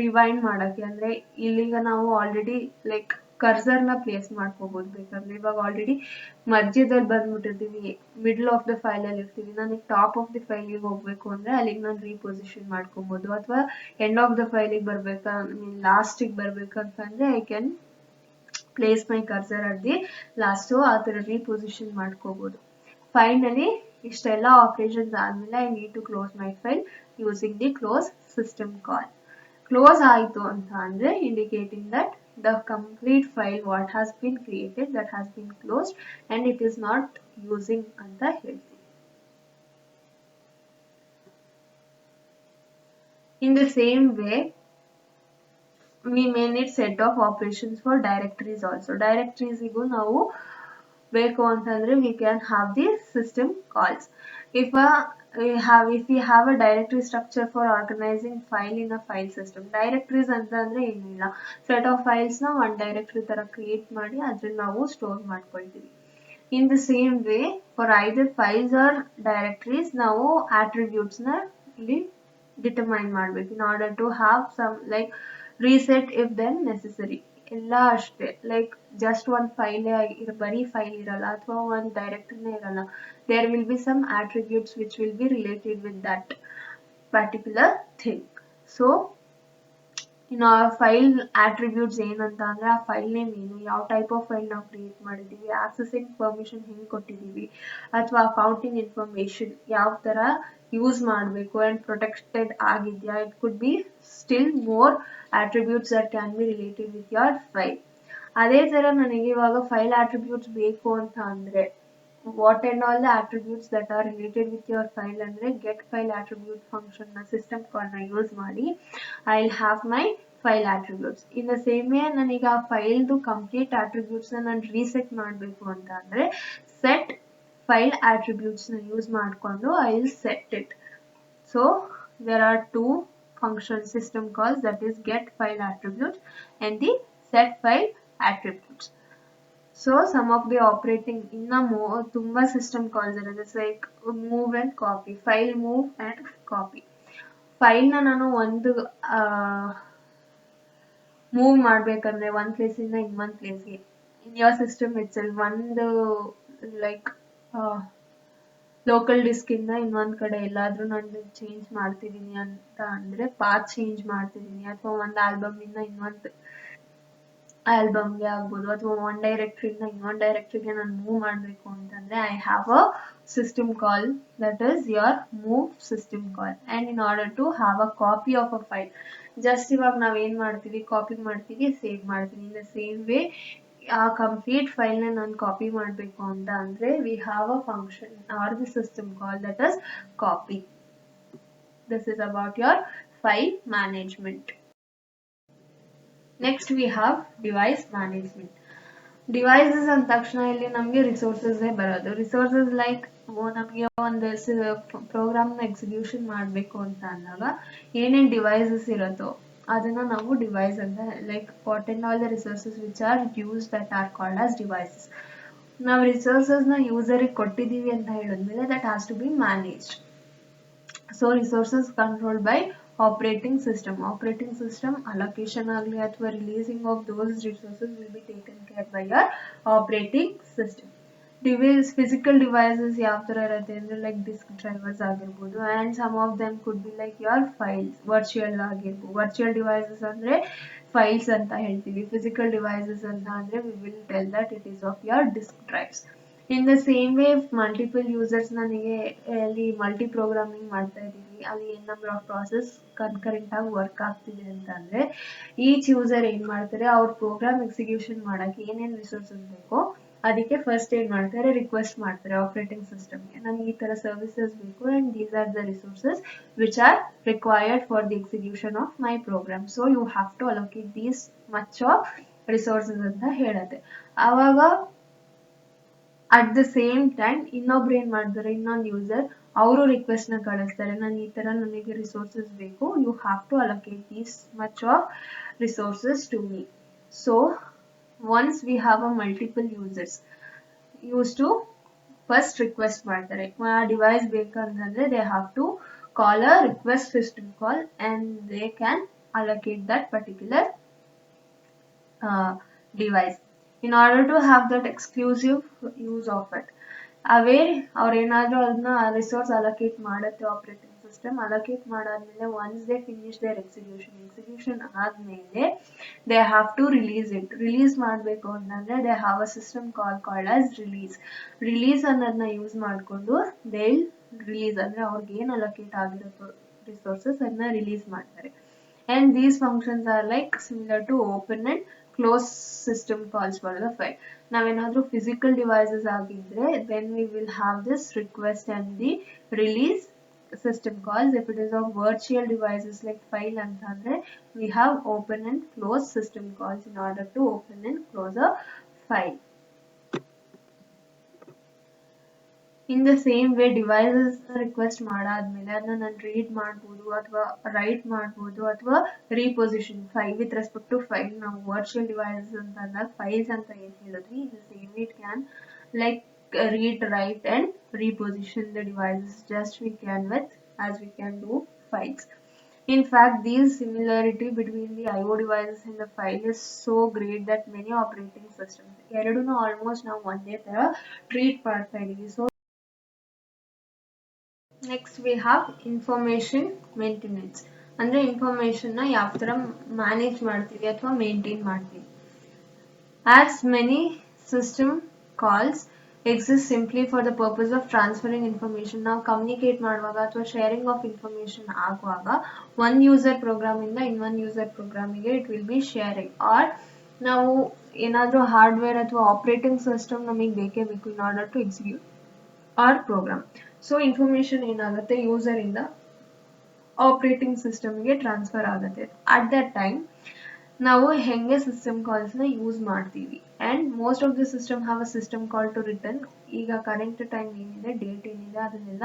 rewind ಮಾಡಕ್ಕೆ, ಅಂದ್ರೆ ಇಲ್ಲಿಗ ನಾವು already like cursor ನ place ಮಾಡ್ಕೋಬಹುದು ಬೇಕಂದ್ರೆ. ಇವಾಗ ಆಲ್ರೆಡಿ ಮಧ್ಯದಲ್ಲಿ ಬಂದ್ಬಿಟ್ಟಿರ್ತೀವಿ, ಮಿಡಲ್ ಆಫ್ ದ ಫೈಲ್ ಅಲ್ಲಿ ಇರ್ತೀವಿ, ನನಗೆ ಟಾಪ್ ಆಫ್ ದಿ ಫೈಲಿಗೆ ಹೋಗ್ಬೇಕು ಅಂದ್ರೆ ಅಲ್ಲಿಗೆ ನಾನು ರೀಪೊಸಿಷನ್ ಮಾಡ್ಕೋಬಹುದು, ಅಥವಾ ಎಂಡ್ ಆಫ್ ದ ಫೈಲಿಗೆ ಬರ್ಬೇಕಾ ಲಾಸ್ಟಿಗೆ ಬರ್ಬೇಕಂತಂದ್ರೆ I can place my cursor at the last. ಆ ತರ ರೀಪೊಸಿಷನ್ ಮಾಡ್ಕೋಬಹುದು. ಫೈನಲಿ ಇಷ್ಟೆಲ್ಲ ಆಪರೇಷನ್ಸ್ ಆದ್ಮೇಲೆ I need to close my file using the close system call. Close ಆಯ್ತು ಅಂತ ಅಂದ್ರೆ indicating that the complete file what has been created that has been closed and it is not using anta ಹೇಳ್ತೀವಿ. In the same way we may need set of operations for directories also. Directories igu ನಾವು ಬೇಕು ಅಂತಂದ್ರೆ we can have the system calls. If we have a directory structure for organizing file in a file system. Directories ಅಂತಂದ್ರೆ ಏನಿಲ್ಲ, set of files ನ one directory ತರ create ಮಾಡಿ ಅದ್ರಲ್ಲಿ ನಾವು store ಮಾಡ್ಕೊಳ್ತೀವಿ. In the same way, for either files or directories, ನಾವು attributes ನ ಇಲ್ಲಿ determine ಮಾಡ್ಬೇಕು in order to have some like reset if then necessary. ಎಲ್ಲ ಅಷ್ಟೇ, ಲೈಕ್ ಜಸ್ಟ್ ಒಂದು ಫೈಲ್ ಬರೀ ಫೈಲ್ ಇರಲ್ಲ ಅಥವಾ ಒಂದು ಡೈರೆಕ್ಟರಿನೇ ಇರಲ್ಲ. There will be some attributes which will be related with that particular thing. So ಇನ್ನು ಆ ಫೈಲ್ ಆಟ್ರಿಬ್ಯೂಟ್ಸ್ ಏನಂತ ಅಂದ್ರೆ ಆ ಫೈಲ್ ನೇಮ್ ಏನು, ಯಾವ ಟೈಪ್ ಆಫ್ ಫೈಲ್ ನಾವು ಕ್ರಿಯೇಟ್ ಮಾಡಿದ್ದೀವಿ, ಆಕ್ಸೆಸಿಂಗ್ ಪರ್ಮಿಷನ್ ಹೆಂಗೆ ಕೊಟ್ಟಿದ್ದೀವಿ, ಅಥವಾ ಅಕೌಂಟಿಂಗ್ ಇನ್ಫಾರ್ಮೇಶನ್ ಯಾವ ಥರ ಯೂಸ್ ಮಾಡಬೇಕು ಆ್ಯಂಡ್ ಪ್ರೊಟೆಕ್ಟೆಡ್ ಆಗಿದೆಯಾ. It could be still more attributes that can be related with your file. ಅದೇ ಥರ ನನಗೆ ಇವಾಗ ಫೈಲ್ attributes ಬೇಕು ಅಂತ ಅಂದರೆ what and all the attributes that are related with your file ಅಂದರೆ get file attribute function ನ ಸಿಸ್ಟಮ್ ಕಾಲ್ನ ಯೂಸ್ ಮಾಡಿ I will have my file attributes. In the same way ನನಗೆ ಆ ಫೈಲ್ದು ಕಂಪ್ಲೀಟ್ attributesನ ನಾನು ರೀಸೆಟ್ ಮಾಡಬೇಕು ಅಂತ ಅಂದರೆ set file attributesನ ಯೂಸ್ ಮಾಡಿಕೊಂಡು I will set it. So there are two function system calls, that is get file attributes and the set file attributes. So some of the operating inna tumba system calls irutte, like move and copy, file move and copy. File na nanu ಒಂದು move ಮಾಡಬೇಕಂದ್ರೆ one place ಇಂದ ಇನ್ನೊಂದು place ಗೆ in your system itself ಒಂದು like local disc ಇಂದ ಇನ್ನೊಂದ್ ಕಡೆ ಎಲ್ಲಾದ್ರೂ ನಾನು ಚೇಂಜ್ ಮಾಡ್ತಿದ್ದೀನಿ ಅಂತ ಅಂದ್ರೆ ಪಾತ್ ಚೇಂಜ್ ಮಾಡ್ತಿದ್ದೀನಿ, ಅಥವಾ ಒಂದು ಆಲ್ಬಮ್ ಇಂದ ಇನ್ನೊಂದು ಆಲ್ಬಮ್ಗೆ ಆಗ್ಬೋದು, ಅಥವಾ ಒಂದು ಡೈರೆಕ್ಟರಿಯಿಂದ ಇನ್ನೊಂದು ಡೈರೆಕ್ಟರಿಗೆ ನಾನು ಮೂವ್ ಮಾಡಬೇಕು ಅಂತಂದ್ರೆ I have a system call, that is your move system call. And in order to have a copy of a file, just ಇವಾಗ ನಾವೇನು ಮಾಡ್ತೀವಿ, ಕಾಪಿ ಮಾಡ್ತೀವಿ, ಸೇವ್ ಮಾಡ್ತೀವಿ. ಇನ್ ದ ಸೇಮ್ ವೇ ಆ ಕಂಪ್ಲೀಟ್ ಫೈಲ್ನ ನಾನು ಕಾಪಿ ಮಾಡಬೇಕು ಅಂತ ಅಂದರೆ we have a function or the system call, that is copy. This is about your file management. Next we have device management. Devices ಅಂದ ತಕ್ಷಣ ಇಲ್ಲಿ ನಮಗೆ ರಿಸೋರ್ಸಸ್ಸೇ ಬರೋದು. ರಿಸೋರ್ಸಸ್ ಲೈಕ್ ನಮಗೆ ಒಂದು ಪ್ರೋಗ್ರಾಮ್ನ ಎಕ್ಸಿಕ್ಯೂಷನ್ ಮಾಡಬೇಕು ಅಂತ ಅಂದಾಗ ಏನೇನು ಡಿವೈಸಸ್ ಇರುತ್ತೋ ಅದನ್ನ ನಾವು ಡಿವೈಸ್ ಅಂತ, like what and all the resources which are use that are called as devices. ನಾವು ರಿಸೋರ್ಸಸ್ನ ಯೂಸರಿಗೆ ಕೊಟ್ಟಿದ್ದೀವಿ ಅಂತ ಹೇಳಿದ್ಮೇಲೆ that has to be managed. So resources controlled by operating system. Operating system allocation agli athwa releasing of those resources will be taken care by your operating system. Device physical devices yav ತರ ಇರುತ್ತೆ ಅಂದ್ರೆ like disk drivers ಆಗಿರ್ಬೋದು, and some of them could be like your files, virtual ಆಗಿರ್ಬೋದು. virtual devices ಅಂದ್ರೆ files ಅಂತ ಹೇಳ್ತೀವಿ, physical devices ಅಂತ ಅಂದ್ರೆ we will tell that it is of your disk drives. In the same way, multiple users ನನಗೆ ಅಲ್ಲಿ multi programming ಮಾಡ್ತಾ ಇದ್ದೀವಿ, ಅಲ್ಲಿ ಏನ್ ನಂಬರ್ ಆಫ್ ಪ್ರಾಸೆಸ್ ಕನ್ಕರೆಂಟ್ ಆಗಿ ವರ್ಕ್ ಆಗ್ತಿದೆ ಅಂತ ಅಂದ್ರೆ ಈಚ್ ಯೂಸರ್ ಏನ್ ಮಾಡ್ತಾರೆ, ಅವ್ರ ಪ್ರೋಗ್ರಾಮ್ ಎಕ್ಸಿಕ್ಯೂಷನ್ ಮಾಡಕ್ಕೆ ಏನೇನು ರಿಸೋರ್ಸಸ್ ಬೇಕೋ ಅದಕ್ಕೆ ಫಸ್ಟ್ ಏನ್ ಮಾಡ್ತಾರೆ, ರಿಕ್ವೆಸ್ಟ್ ಮಾಡ್ತಾರೆ ಆಪರೇಟಿಂಗ್ ಸಿಸ್ಟಮ್ಗೆ, ನಮ್ಗೆ ಈ ತರ ಸರ್ವಿಸಸ್ ಬೇಕು and these are the resources which are required for the execution of my program. So you have to allocate these much of resources ಅಂತ ಹೇಳುತ್ತೆ. ಆವಾಗ ಅಟ್ ದ ಸೇಮ್ ಟೈಮ್ ಇನ್ನೊಬ್ರು ಏನ್ ಮಾಡ್ತಾರೆ, ಇನ್ನೊಂದು ಯೂಸರ್ ಅವರು ರಿಕ್ವೆಸ್ಟ್ ನ ಕಳಿಸ್ತಾರೆ, ನಾನು ಈ ತರ ನನಗೆ ರಿಸೋರ್ಸಸ್ ಬೇಕು, you have to allocate these much of resources to me. So once we have a multiple users use to first request ಮಾಡ್ತಾರೆ, ಆ ಡಿವೈಸ್ ಬೇಕಂತಂದ್ರೆ they have to call a request system call and they can allocate that particular device. In order to have that exclusive use of it, ಅವೇ ಅವ್ರೇನಾದ್ರೂ ಅದನ್ನ resource allocate ಮಾಡುತ್ತೆ operating system. Allocate ಮಾಡಾದ್ಮೇಲೆ once they finish their execution ಆದ್ಮೇಲೆ they have to release it. Release ಮಾಡಬೇಕು ಅಂತಂದ್ರೆ they have a system called as release ಅನ್ನೋದನ್ನ use ಮಾಡಿಕೊಂಡು ದೇ ರಿಲೀಸ್ ಅಂದ್ರೆ ಅವ್ರಿಗೆ ಏನು ಅಲೋಕೇಟ್ ಆಗಿರೋ ರಿಸೋರ್ಸಸ್ ಅದನ್ನ ರಿಲೀಸ್ ಮಾಡ್ತಾರೆ. And these functions are like similar to open and close system calls for the file. ನಾವೇನಾದ್ರೂ physical devices ಆಗಿದ್ರೆ then we will have this request and the release system calls. If it is of virtual devices like file antandre, we have open and close system calls in order to open and close a file. In the same way, devices request ಮಾಡಾದ್ಮೇಲೆ ಅದನ್ನ ನಾನು read ಮಾಡ್ಬೋದು ಅಥವಾ write ಮಾಡ್ಬೋದು ಅಥವಾ reposition file with respect to file. ನಾವು virtual devices ಅಂತ ಅಂದಾಗ ಫೈಲ್ಸ್ ಅಂತ ಏನು ಹೇಳಿದ್ವಿ, in the same it can like read, write and reposition the devices just we can with as we can do files. In fact, these similarity between the IO devices and the file is so great that many operating systems ಎರಡೂನು almost ನಾವು ಒಂದೇ ತರ treat ಮಾಡ್ತಾ ಇದೀವಿ. So next we have information maintenance. ಅಂದ್ರೆ information ನ ಯಾವ ತರ manage ಮಾಡ್ತೀವಿ ಅಥವಾ ಮೇಂಟೈನ್ ಮಾಡ್ತೀವಿ. As many system calls exist simply for the purpose of transferring information. ನಾವು ಕಮ್ಯುನಿಕೇಟ್ ಮಾಡುವಾಗ ಅಥವಾ ಶೇರಿಂಗ್ ಆಫ್ ಇನ್ಫಾರ್ಮೇಶನ್ ಆಗುವಾಗ one user program ಇಂದ ಇನ್ನೊಂದು ಯೂಸರ್ ಪ್ರೋಗ್ರಾಮಿಗೆ it will be sharing. Or ನಾವು ಏನಾದರೂ ಹಾರ್ಡ್ವೇರ್ ಅಥವಾ ಆಪರೇಟಿಂಗ್ ಸಿಸ್ಟಮ್ ನಮಗೆ ಬೇಕೇ ಬೇಕು in order to execute our program. ಸೊ ಇನ್ಫಾರ್ಮೇಶನ್ ಏನಾಗುತ್ತೆ ಯೂಸರ್ ಇಂದ ಆಪರೇಟಿಂಗ್ ಸಿಸ್ಟಮ್ಗೆ ಟ್ರಾನ್ಸ್ಫರ್ ಆಗುತ್ತೆ. ಅಟ್ ದಟ್ ಟೈಮ್ ನಾವು ಹೆಂಗೆ ಸಿಸ್ಟಮ್ ಕಾಲ್ಸ್ ನ ಯೂಸ್ ಮಾಡ್ತೀವಿ. And most of the system have a system call to return. ಈಗ ಕರೆಂಟ್ ಟೈಮ್ ಏನಿದೆ, ಡೇಟ್ ಏನಿದೆ, ಅದನ್ನೆಲ್ಲ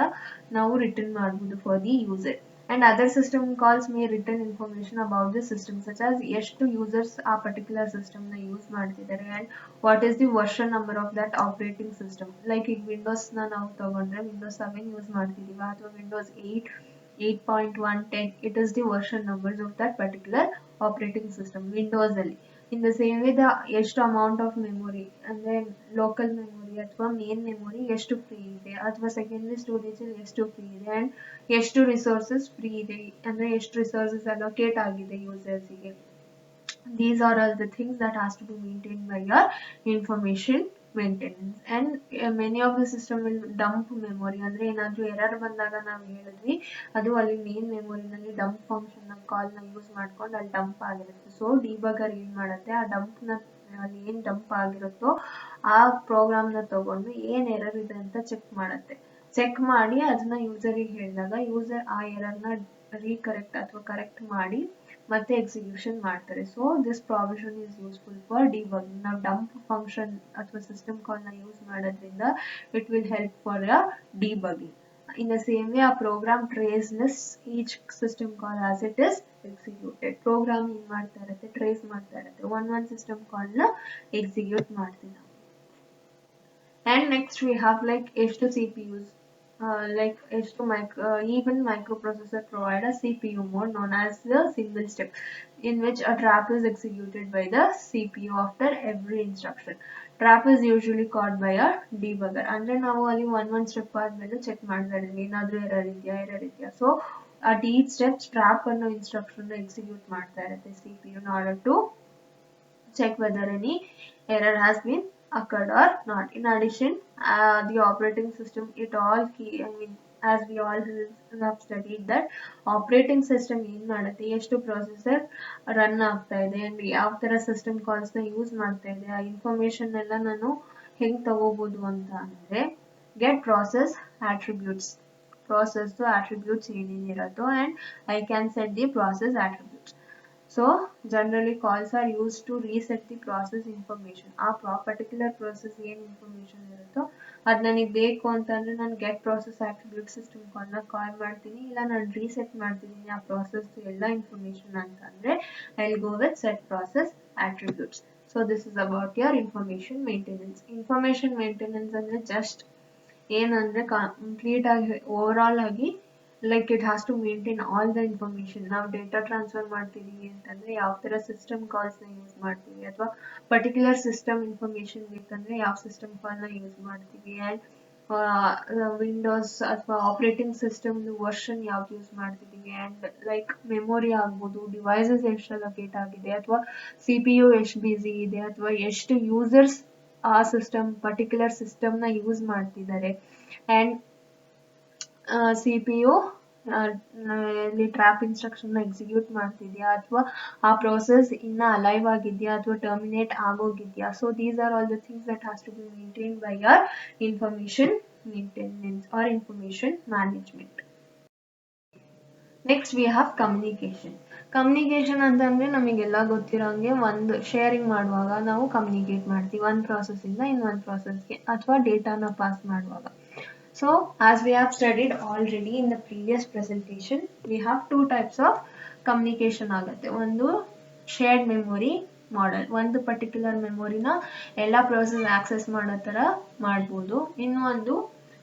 ನಾವು ರಿಟರ್ನ್ ಮಾಡ್ಬೋದು for the user. And other system calls may return information about the system, such as ಎಷ್ಟು users ಆ particular system ನ use ಮಾಡ್ತಿದ್ದಾರೆ and what is the version number of that operating system. Like ಈಗ Windows ನ ನಾವು ತಗೊಂಡ್ರೆ Windows 7 use ಮಾಡ್ತಿದೀವ ಅಥವಾ Windows 8, 8.1, 10, it is the version numbers of that particular operating system Windows ಅಲ್ಲಿ. In the same way, ಎಷ್ಟು amount of memory ಅಂದ್ರೆ local memory ಅಥವಾ main memory ಎಷ್ಟು ಫ್ರೀ ಇದೆ ಅಥವಾ ಸೆಕೆಂಡರಿ ಸ್ಟೋರೇಜ್ ಅಲ್ಲಿ ಎಷ್ಟು ಫ್ರೀ ಇದೆ ಅಂಡ್ ಎಷ್ಟು ರಿಸೋರ್ಸಸ್ ಫ್ರೀ ಇದೆ ಅಂದ್ರೆ ಎಷ್ಟು ರಿಸೋರ್ಸಸ್ ಅಲೋಕೇಟ್ ಆಗಿದೆ ಯೂಸರ್ಸ್ಗೆ. These are all the things that has to be maintained by your information maintenance. And many of the system will dump memory. ಅಂದ್ರೆ ಏನಾದ್ರೂ ಎರರ್ ಬಂದಾಗ ನಾವು ಹೇಳಿದ್ವಿ ಅದು ಅಲ್ಲಿ ಮೇನ್ ಮೆಮೊರಿನಲ್ಲಿ ಡಂಪ್ ಫಂಕ್ಷನ್ ಕಾಲ್ ನ ಯೂಸ್ ಮಾಡ್ಕೊಂಡು ಅಲ್ಲಿ ಡಂಪ್ ಆಗಿರುತ್ತೆ. ಸೊ ಡಿಬಗರ್ ಏನ್ ಮಾಡುತ್ತೆ, ಆ ಡಂಪ್ ನ ಅಲ್ಲಿ ಏನ್ ಡಂಪ್ ಆಗಿರುತ್ತೋ ಆ ಪ್ರೋಗ್ರಾಮ್ ನ ತಗೊಂಡು ಏನ್ ಎರರ್ ಇದೆ ಅಂತ ಚೆಕ್ ಮಾಡುತ್ತೆ. ಚೆಕ್ ಮಾಡಿ ಅದನ್ನ ಯೂಸರಿಗೆ ಹೇಳಿದಾಗ ಯೂಸರ್ ಆ ಎರರ್ ನ ರೀಕರೆಕ್ಟ್ ಅಥವಾ ಕರೆಕ್ಟ್ ಮಾಡಿ ಮತ್ತೆ ಎಕ್ಸಿಕ್ಯೂಷನ್ ಮಾಡ್ತಾರೆ. So this provision is useful for debugging. ನಾವು ಡಂಪ್ ಫಂಕ್ಷನ್ ಅಥವಾ ಸಿಸ್ಟಮ್ ಕಾಲ್ ನ ಯೂಸ್ ಮಾಡೋದ್ರಿಂದ it will help for debugging. In the same way, a program trace lists each system call as it is executed. Program ಏನ್ ಮಾಡ್ತಾ ಇರುತ್ತೆ, trace ಮಾಡ್ತಾ ಇರುತ್ತೆ, one system call ನ ಎಕ್ಸಿಕ್ಯೂಟ್ ಮಾಡ್ತೀವಿ ನಾವು. And next we have like ಎಷ್ಟು CPUs, like ಎಷ್ಟು even microprocessor provide a CPU mode known as the single step, in which a trap is executed by the CPU after every instruction. Trap is usually caught by a debugger. ಅಂದ್ರೆ ನಾವು ಅಲ್ಲಿ one step ಆದ್ಮೇಲೆ check ಮಾಡ್ತಾ ಇದ್ದೀವಿ ಏನಾದ್ರೂ error ಇದೆಯಾ. So at each step trap ಅನ್ನೋ instruction ನ ಎಕ್ಸಿಕ್ಯೂಟ್ ಮಾಡ್ತಾ ಇರುತ್ತೆ CPU in order to check whether any error has been occurred or not. In addition, the operating system, as we all have studied that operating system ಏನ್ ಮಾಡುತ್ತೆ, ಎಷ್ಟು processor run ಆಗ್ತಾ ಇದೆ and ಯಾವ ತರ ಸಿಸ್ಟಮ್ ಕಾಲ್ಸ್ ನ use ಮಾಡ್ತಾ ಇದೆ, ಆ ಇನ್ಫಾರ್ಮೇಶನ್ ಎಲ್ಲ ನಾನು ಹೆಂಗ್ ತಗೋಬಹುದು ಅಂತ ಅಂದ್ರೆ get process attributes. process attributes ಏನೇನಿರುತ್ತೋ and I can set the process attributes. So generally calls are used to reset the process information. ಆ particular process ಏನ್ information ಇರುತ್ತೋ ಅದ್ ನನಗೆ ಬೇಕು ಅಂತಂದ್ರೆ ನಾನು get process attribute system call ನ ಕಾಲ್ ಮಾಡ್ತೀನಿ, ಇಲ್ಲ ನಾನು reset ಮಾಡ್ತಿದ್ದೀನಿ ಆ process ಎಲ್ಲ information ಅಂತಂದ್ರೆ I'll go with set process attributes. So this is about your information maintenance. Information maintenance ಅಂದ್ರೆ just ಏನಂದ್ರೆ ಕಂಪ್ಲೀಟ್ ಆಗಿ ಓವರ್ ಆಲ್ ಆಗಿ like it has to maintain all the information. ನಾವು ಡೇಟಾ ಟ್ರಾನ್ಸ್ಫರ್ ಮಾಡ್ತಿದೀವಿ ಅಂತಂದ್ರೆ ಯಾವ ತರ ಸಿಸ್ಟಮ್ ಕಾಲ್ಸ್ ನ ಯೂಸ್ ಮಾಡ್ತೀವಿ ಅಥವಾ ಪರ್ಟಿಕ್ಯುಲರ್ ಸಿಸ್ಟಮ್ ಇನ್ಫಾರ್ಮೇಶನ್ ಬೇಕಂದ್ರೆ ಯಾವ ಸಿಸ್ಟಮ್ ಕಾಲ್ ನ ಯೂಸ್ ಮಾಡ್ತೀವಿ ಅಂಡ್ ವಿಂಡೋಸ್ ಅಥವಾ ಆಪರೇಟಿಂಗ್ ಸಿಸ್ಟಮ್ ವರ್ಷನ್ ಯಾವ್ದು ಯೂಸ್ ಮಾಡ್ತಿದೀವಿ ಅಂಡ್ ಲೈಕ್ ಮೆಮೊರಿ ಆಗ್ಬೋದು, ಡಿವೈಸಸ್ ಎಷ್ಟು ಅಲೋಕೇಟ್ ಆಗಿದೆ ಅಥವಾ CPU ಎಷ್ಟು ಬಿಸಿ ಇದೆ ಅಥವಾ ಎಷ್ಟು ಯೂಸರ್ಸ್ ಆ ಪರ್ಟಿಕ್ಯುಲರ್ ಸಿಸ್ಟಮ್ ನ ಯೂಸ್ ಮಾಡ್ತಿದ್ದಾರೆ ಅಂಡ್ CPU ಅಲ್ಲಿ ಟ್ರ್ಯಾಪ್ ಇನ್ಸ್ಟ್ರಕ್ಷನ್ ನ ಎಕ್ಸಿಕ್ಯೂಟ್ ಮಾಡ್ತಿದ್ಯಾ ಅಥವಾ ಆ ಪ್ರೋಸೆಸ್ ಇನ್ನ ಅಲೈವ್ ಆಗಿದ್ಯಾ ಅಥವಾ ಟರ್ಮಿನೇಟ್ ಆಗೋಗಿದ್ಯಾ. So these are all the things that has to be maintained by your information maintenance or information management. Next we have communication. Communication ಅಂತಂದರೆ ನಮಗೆಲ್ಲ ಗೊತ್ತಿರೋಂಗೆ ಒಂದು ಶೇರಿಂಗ್ ಮಾಡುವಾಗ ನಾವು ಕಮ್ಯುನಿಕೇಟ್ ಮಾಡ್ತೀವಿ ಒಂದು ಪ್ರಾಸೆಸ್ಸಿಂದ ಇನ್ನೊಂದು ಪ್ರಾಸೆಸ್ಗೆ ಅಥವಾ ಡೇಟಾನ ಪಾಸ್ ಮಾಡುವಾಗ. So as we have studied already in the previous presentation V have two types of communication ಆಗುತ್ತೆ. ಒಂದು ಶೇರ್ಡ್ ಮೆಮೊರಿ ಮಾಡೆಲ್, ಒಂದು ಪರ್ಟಿಕ್ಯುಲರ್ ಮೆಮೊರಿನ ಎಲ್ಲ ಪ್ರೋಸೆಸ್ ಆಕ್ಸೆಸ್ ಮಾಡೋ ಥರ ಮಾಡ್ಬೋದು. ಇನ್ನೊಂದು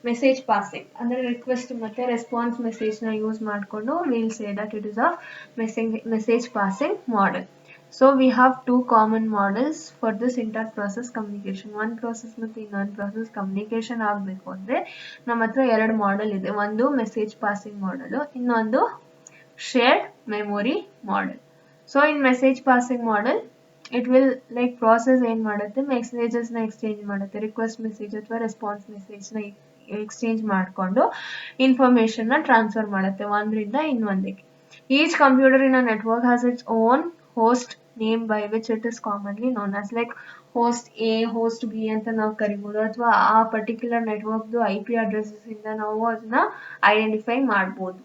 ಮೆಸೇಜ್ ಪಾಸಿಂಗ್ ಅಂದರೆ ರಿಕ್ವೆಸ್ಟ್ ಮತ್ತು ರೆಸ್ಪಾನ್ಸ್ ಮೆಸೇಜ್ನ ಯೂಸ್ ಮಾಡಿಕೊಂಡು will say that it is a message passing model. So we have two common models for this inter process communication. ಒಂದು ಪ್ರೋಸೆಸ್ ಮತ್ತು ಇನ್ನೊಂದು ಪ್ರೋಸೆಸ್ ಕಮ್ಯುನಿಕೇಶನ್ ಆಗಬೇಕು ಅಂದರೆ ನಮ್ಮ ಹತ್ರ ಎರಡು ಮಾಡೆಲ್ ಇದೆ. ಒಂದು ಮೆಸೇಜ್ ಪಾಸಿಂಗ್ ಮಾಡೆಲು, ಇನ್ನೊಂದು shared memory model. So in message passing model it will like process ಏನು ಮಾಡುತ್ತೆ, ಮೆಸೇಜಸ್ನ ಎಕ್ಸ್ಚೇಂಜ್ ಮಾಡುತ್ತೆ, ರಿಕ್ವೆಸ್ಟ್ ಮೆಸೇಜ್ ಅಥವಾ ರೆಸ್ಪಾನ್ಸ್ ಮೆಸೇಜ್ನ ಎಕ್ಸ್ಚೇಂಜ್ ಮಾಡಿಕೊಂಡು ಇನ್ಫಾರ್ಮೇಷನ್ನ ಟ್ರಾನ್ಸ್ಫರ್ ಮಾಡುತ್ತೆ ಒಂದರಿಂದ ಇನ್ನೊಂದಕ್ಕೆ. Each computer in a network has its own host name by which it is commonly known as like host A, host B ಅಂತ ನಾವು ಕರಿಬೋದು, ಅಥವಾ ಆ ಪರ್ಟಿಕ್ಯುಲರ್ ನೆಟ್ವರ್ಕ್ದು IP ಅಡ್ರೆಸಸ್ ಇಂದ ನಾವು ಅದನ್ನ ಐಡೆಂಟಿಫೈ ಮಾಡ್ಬೋದು.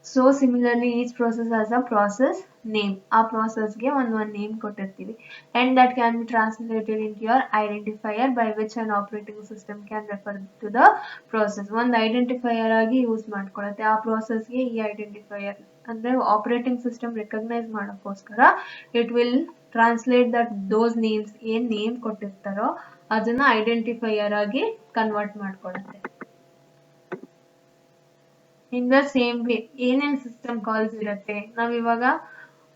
So similarly each process has a process name. ಆ processಗೆ ಒಂದು ನೇಮ್ ಕೊಟ್ಟಿರ್ತೀವಿ. And that can be translated into your identifier by which an operating system can refer to the process. ಒಂದು identifier ಆಗಿ use ಮಾಡ್ಕೊಳುತ್ತೆ ಆ processಗೆ. ಈ ಐಡೆಂಟಿಫೈಯರ್ ಅಂದರೆ ಆಪರೇಟಿಂಗ್ ಸಿಸ್ಟಮ್ ರೆಕಗ್ನೈಸ್ ಮಾಡೋಕ್ಕೋಸ್ಕರ it will translate that those names, ಏನು ನೇಮ್ ಕೊಟ್ಟಿರ್ತಾರೋ ಅದನ್ನ ಐಡೆಂಟಿಫೈಯರ್ ಆಗಿ ಕನ್ವರ್ಟ್ ಮಾಡ್ಕೊಳುತ್ತೆ. ಇನ್ ದ ಸೇಮ್ ವೇ ಏನೇನು ಸಿಸ್ಟಮ್ ಕಾಲ್ಸ್ ಇರುತ್ತೆ, ನಾವಿವಾಗ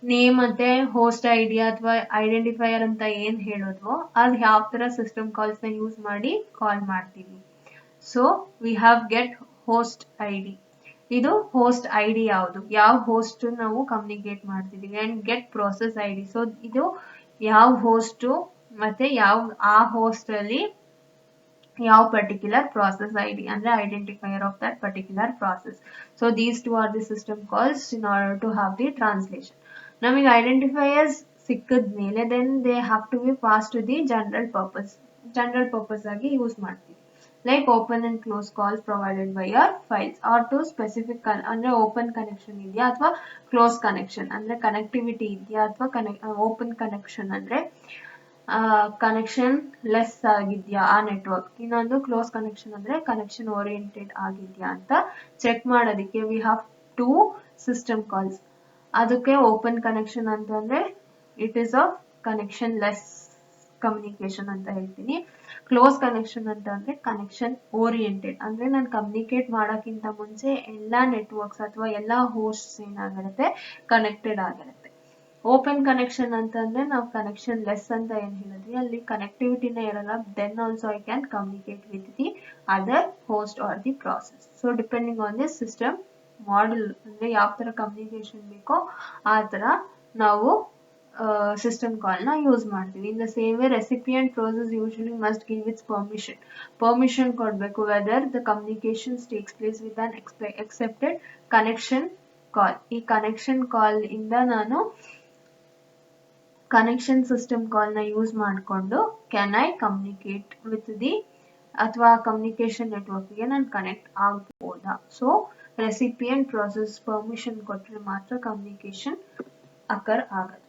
ನೇಮ್ ಮತ್ತೆ ಹೋಸ್ಟ್ ಐಡಿ ಅಥವಾ ಐಡೆಂಟಿಫೈಯರ್ ಅಂತ ಏನು ಹೇಳಿದ್ವೋ ಅದು ಯಾವ ಥರ ಸಿಸ್ಟಮ್ ಕಾಲ್ಸ್ನ ಯೂಸ್ ಮಾಡಿ ಕಾಲ್ ಮಾಡ್ತೀವಿ. So we have get host ID. ಇದು ಹೋಸ್ಟ್ ಐಡಿ ಯಾವುದು, ಯಾವ ಹೋಸ್ಟ್ ನಾವು ಕಮ್ಯುನಿಕೇಟ್ ಮಾಡ್ತಿದ್ದೀವಿ. And get process ID. So ಇದು ಯಾವ ಹೋಸ್ಟು ಮತ್ತೆ ಯಾವ ಆ ಹೋಸ್ಟಲ್ಲಿ ಯಾವ ಪರ್ಟಿಕ್ಯುಲರ್ ಪ್ರಾಸೆಸ್ ಐಡಿ ಅಂದರೆ identifier of that particular process. So these two are the system calls in order to have the translation. ನಮಗೆ ಐಡೆಂಟಿಫೈಯರ್ಸ್ ಸಿಕ್ಕಿದ ಮೇಲೆ then they have to be pass to the general purpose ಆಗಿ use ಮಾಡ್ತೀವಿ. Like open and close calls provided by your files are too specific ಅಂದರೆ open connection ಇದೆಯಾ ಅಥವಾ close connection ಅಂದರೆ connectivity ಇದೆಯಾ ಅಥವಾ ಓಪನ್ ಕನೆಕ್ಷನ್ ಅಂದರೆ ಕನೆಕ್ಷನ್ ಲೆಸ್ ಆಗಿದೆಯಾ ಆ ನೆಟ್ವರ್ಕ್. ಇನ್ನೊಂದು ಕ್ಲೋಸ್ ಕನೆಕ್ಷನ್ ಅಂದರೆ ಕನೆಕ್ಷನ್ ಓರಿಯೆಂಟೆಡ್ ಆಗಿದೆಯಾ ಅಂತ ಚೆಕ್ ಮಾಡೋದಕ್ಕೆ we have two system calls. ಅದಕ್ಕೆ ಓಪನ್ ಕನೆಕ್ಷನ್ ಅಂತಂದರೆ it is a connectionless communication ಅಂತ ಹೇಳ್ತೀನಿ. ಕ್ಲೋಸ್ ಕನೆಕ್ಷನ್ ಅಂತ ಅಂದರೆ ಕನೆಕ್ಷನ್ ಓರಿಯೆಂಟೆಡ್ ಅಂದರೆ ನಾನು ಕಮ್ಯುನಿಕೇಟ್ ಮಾಡೋಕ್ಕಿಂತ ಮುಂಚೆ ಎಲ್ಲ ನೆಟ್ವರ್ಕ್ಸ್ ಅಥವಾ ಎಲ್ಲ ಹೋಸ್ಟ್ಸ್ ಏನಾಗಿರುತ್ತೆ ಕನೆಕ್ಟೆಡ್ ಆಗಿರುತ್ತೆ. ಓಪನ್ ಕನೆಕ್ಷನ್ ಅಂತಂದರೆ ನಾವು ಕನೆಕ್ಷನ್ ಲೆಸ್ ಅಂತ ಏನು ಹೇಳಿದ್ವಿ ಅಲ್ಲಿ ಕನೆಕ್ಟಿವಿಟಿನೇ ಇರಲ್ಲ. Then also I can communicate with the other host or the process. So depending on the system model ಅಂದರೆ ಯಾವ ಥರ ಕಮ್ಯುನಿಕೇಷನ್ ಬೇಕೋ ಆ ಥರ ನಾವು ಸಿಸ್ಟಮ್ ಕಾಲ್ನ ಯೂಸ್ ಮಾಡ್ತೀವಿ. In the same way recipient process usually must give its permission ಕೊಡಬೇಕು whether the communications takes place with an accepted connection call. ಈ ಕನೆಕ್ಷನ್ ಕಾಲ್ ಇಂದ ನಾನು ಕನೆಕ್ಷನ್ ಸಿಸ್ಟಮ್ ಕಾಲ್ನ ಯೂಸ್ ಮಾಡಿಕೊಂಡು can I communicate with the ಅಥವಾ communication ನೆಟ್ವರ್ಕ್ಗೆ ನಾನು connect ಆಗ್ಬೋದಾ. ಸೊ ರೆಸಿಪಿಯೆಂಟ್ ಪ್ರೋಸೆಸ್ ಪರ್ಮಿಷನ್ ಕೊಟ್ಟರೆ ಮಾತ್ರ ಕಮ್ಯುನಿಕೇಷನ್ ಅಕರ್ ಆಗುತ್ತೆ.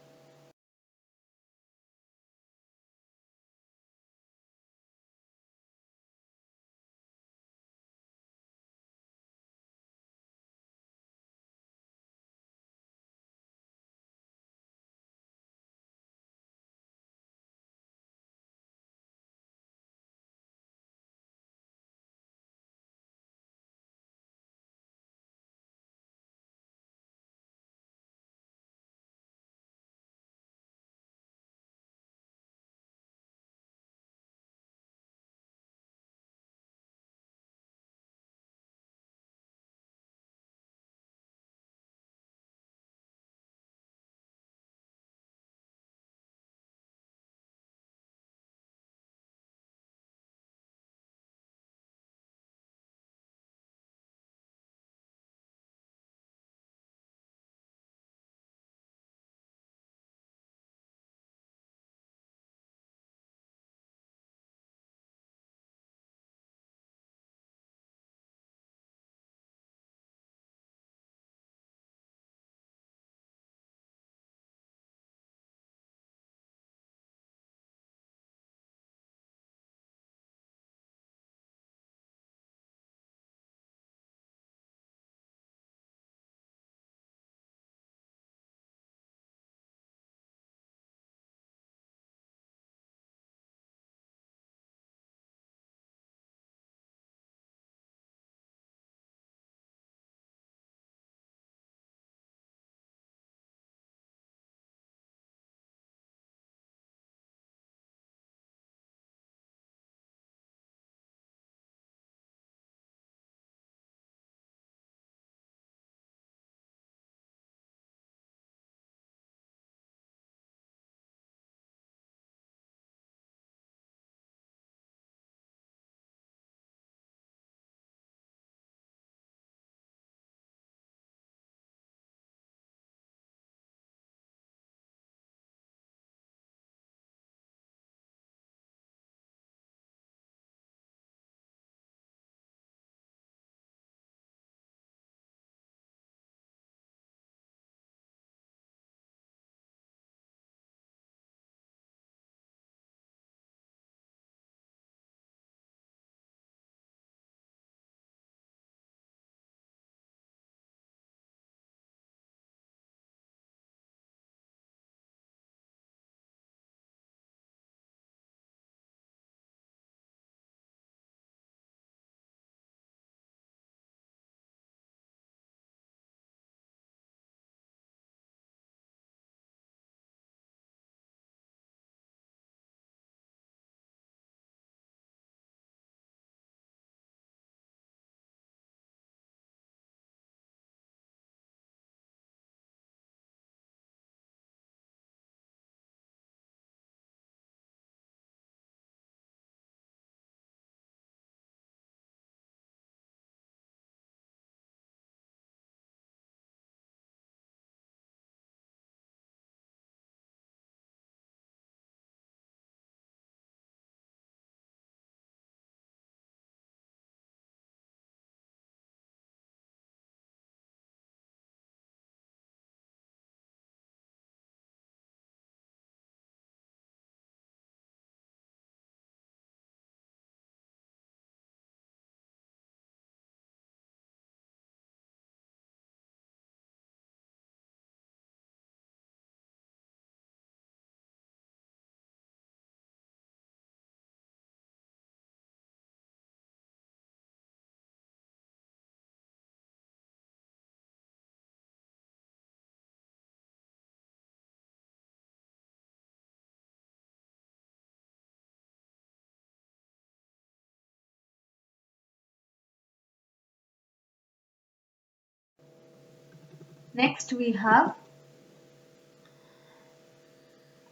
Next we have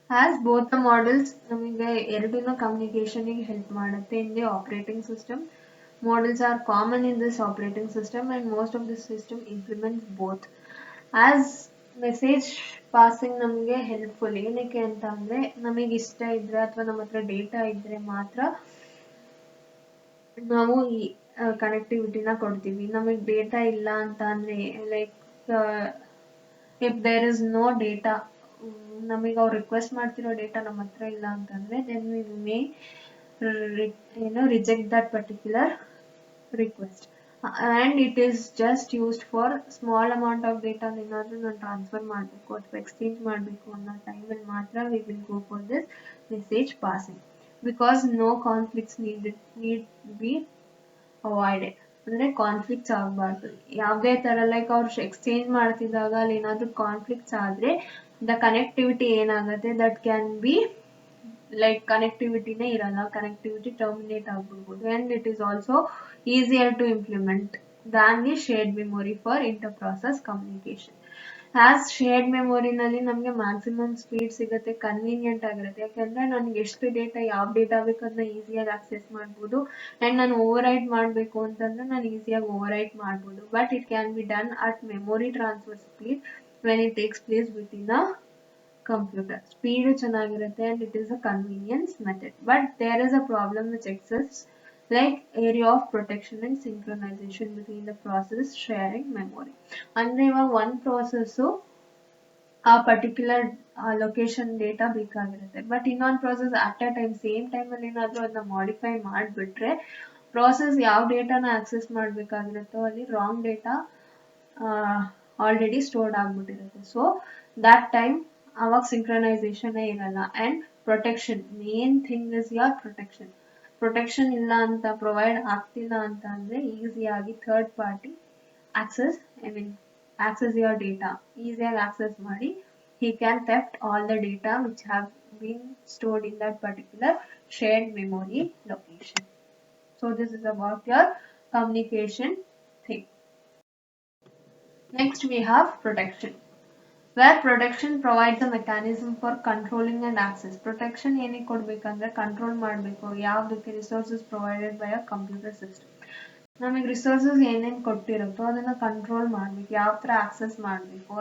as both the models ನಮಗೆ ಎರಡೂನು communication ಗೆ help ಮಾಡುತ್ತೆ in the operating system. Models are common in this operating system and most of the system implements both. As message passing ನಮಗೆ helpful ಏನಕ್ಕೆ ಅಂತ ಅಂದರೆ ನಮಗೆ ಇಷ್ಟ ಇದ್ದರೆ ಅಥವಾ ನಮ್ಮ ಹತ್ರ ಡೇಟಾ ಇದ್ದರೆ ಮಾತ್ರ ನಾವು ಈ ಕನೆಕ್ಟಿವಿಟಿನ ಕೊಡ್ತೀವಿ. ನಮಗೆ ಡೇಟಾ ಇಲ್ಲ ಅಂತ ಅಂದರೆ like if there is no data, ನಮಗೆ ಅವ್ರು ರಿಕ್ವೆಸ್ಟ್ ಮಾಡ್ತಿರೋ ಡೇಟಾ ನಮ್ಮ ಹತ್ರ ಇಲ್ಲ ಅಂತಂದರೆ then we may reject that particular request, and it is just used for small amount of data ಏನಾದರೂ ನಾನು ಟ್ರಾನ್ಸ್ಫರ್ ಮಾಡಬೇಕು ಅಥವಾ ಎಕ್ಸ್ಚೇಂಜ್ ಮಾಡಬೇಕು ಅನ್ನೋ ಟೈಮಲ್ಲಿ ಮಾತ್ರ we will go for this message passing because no conflicts need be avoided. ಅಂದರೆ conflicts ಆಗಬಾರ್ದು ಯಾವುದೇ ಥರ ಲೈಕ್ ಅವ್ರು ಎಕ್ಸ್ಚೇಂಜ್ ಮಾಡ್ತಿದ್ದಾಗ ಅಲ್ಲಿ ಏನಾದರೂ ಕಾನ್ಫ್ಲಿಕ್ಟ್ಸ್ ಆದರೆ ದ ಕನೆಕ್ಟಿವಿಟಿ ಏನಾಗುತ್ತೆ ದಟ್ ಕ್ಯಾನ್ ಬಿ ಲೈಕ್ ಕನೆಕ್ಟಿವಿಟಿನೇ ಇರಲ್ಲ, ಕನೆಕ್ಟಿವಿಟಿ ಟರ್ಮಿನೇಟ್ ಆಗ್ಬಿಡ್ಬೋದು and it is also easier to implement than the shared memory for inter process communication. As shared ಮೆಮೊರಿನಲ್ಲಿ ನಮಗೆ ಮ್ಯಾಕ್ಸಿಮಮ್ ಸ್ಪೀಡ್ ಸಿಗುತ್ತೆ, ಕನ್ವೀನಿಯೆಂಟ್ ಆಗಿರುತ್ತೆ. ಯಾಕೆಂದರೆ ನನಗೆ ಎಷ್ಟು ಡೇಟಾ ಯಾವ ಡೇಟಾ ಬೇಕು ಅದನ್ನ ಈಸಿಯಾಗಿ ಆಕ್ಸೆಸ್ ಮಾಡ್ಬೋದು ಆ್ಯಂಡ್ ನಾನು ಓವರ್ ರೈಟ್ ಮಾಡಬೇಕು ಅಂತಂದರೆ ನಾನು ಈಸಿಯಾಗಿ ಓವರ್ ರೈಟ್ ಮಾಡ್ಬೋದು. But it can be done at memory transfer speed when it takes place with in a computer. Speed ಚೆನ್ನಾಗಿರುತ್ತೆ and it is a convenience method, but there is a problem which exists like area of protection and synchronization between the process sharing memory. ಅಂದ್ರೆ ಇವಾಗ ಒಂದು process ಆ particular location data ಬೇಕಾಗಿರುತ್ತೆ, but ಇನ್ನೊಂದು process at A time same ಟೈಮಲ್ಲಿ ಏನಾದರೂ ಅದನ್ನ modify ಮಾಡಿಬಿಟ್ರೆ ಪ್ರಾಸೆಸ್ ಯಾವ ಡೇಟಾನ ಆಕ್ಸೆಸ್ ಮಾಡಬೇಕಾಗಿರುತ್ತೋ ಅಲ್ಲಿ ರಾಂಗ್ ಡೇಟಾ ಆಲ್ರೆಡಿ ಸ್ಟೋರ್ಡ್ ಆಗಿಬಿಟ್ಟಿರುತ್ತೆ. ಸೊ ದಟ್ ಟೈಮ್ ಅವಾಗ ಸಿಂಕ್ರನೈಸೇಷನೇ ಇರಲ್ಲ and protection main thing is ಯಾರ್ ಪ್ರೊಟೆಕ್ಷನ್ ಇಲ್ಲ ಅಂತ ಪ್ರೊವೈಡ್ ಆಗ್ತಿಲ್ಲ ಅಂತ ಅಂದರೆ ಈಸಿಯಾಗಿ third party access your data ಈಸಿಯಾಗಿ ಆಕ್ಸೆಸ್ ಮಾಡಿ he can theft all the data which have been stored in that particular shared memory location. So this is about your communication thing. Next we have protection, where protection provides a mechanism for controlling and access. Protection ಏನಕ್ಕೆ ಕೊಡಬೇಕಂದ್ರೆ control ಮಾಡಬೇಕು ಯಾವುದಕ್ಕೆ resources provided by a computer system. ನಮಗೆ resources ಏನೇನು ಕೊಟ್ಟಿರುತ್ತೋ ಅದನ್ನು control ಮಾಡಬೇಕು, ಯಾವ ಥರ access ಮಾಡಬೇಕು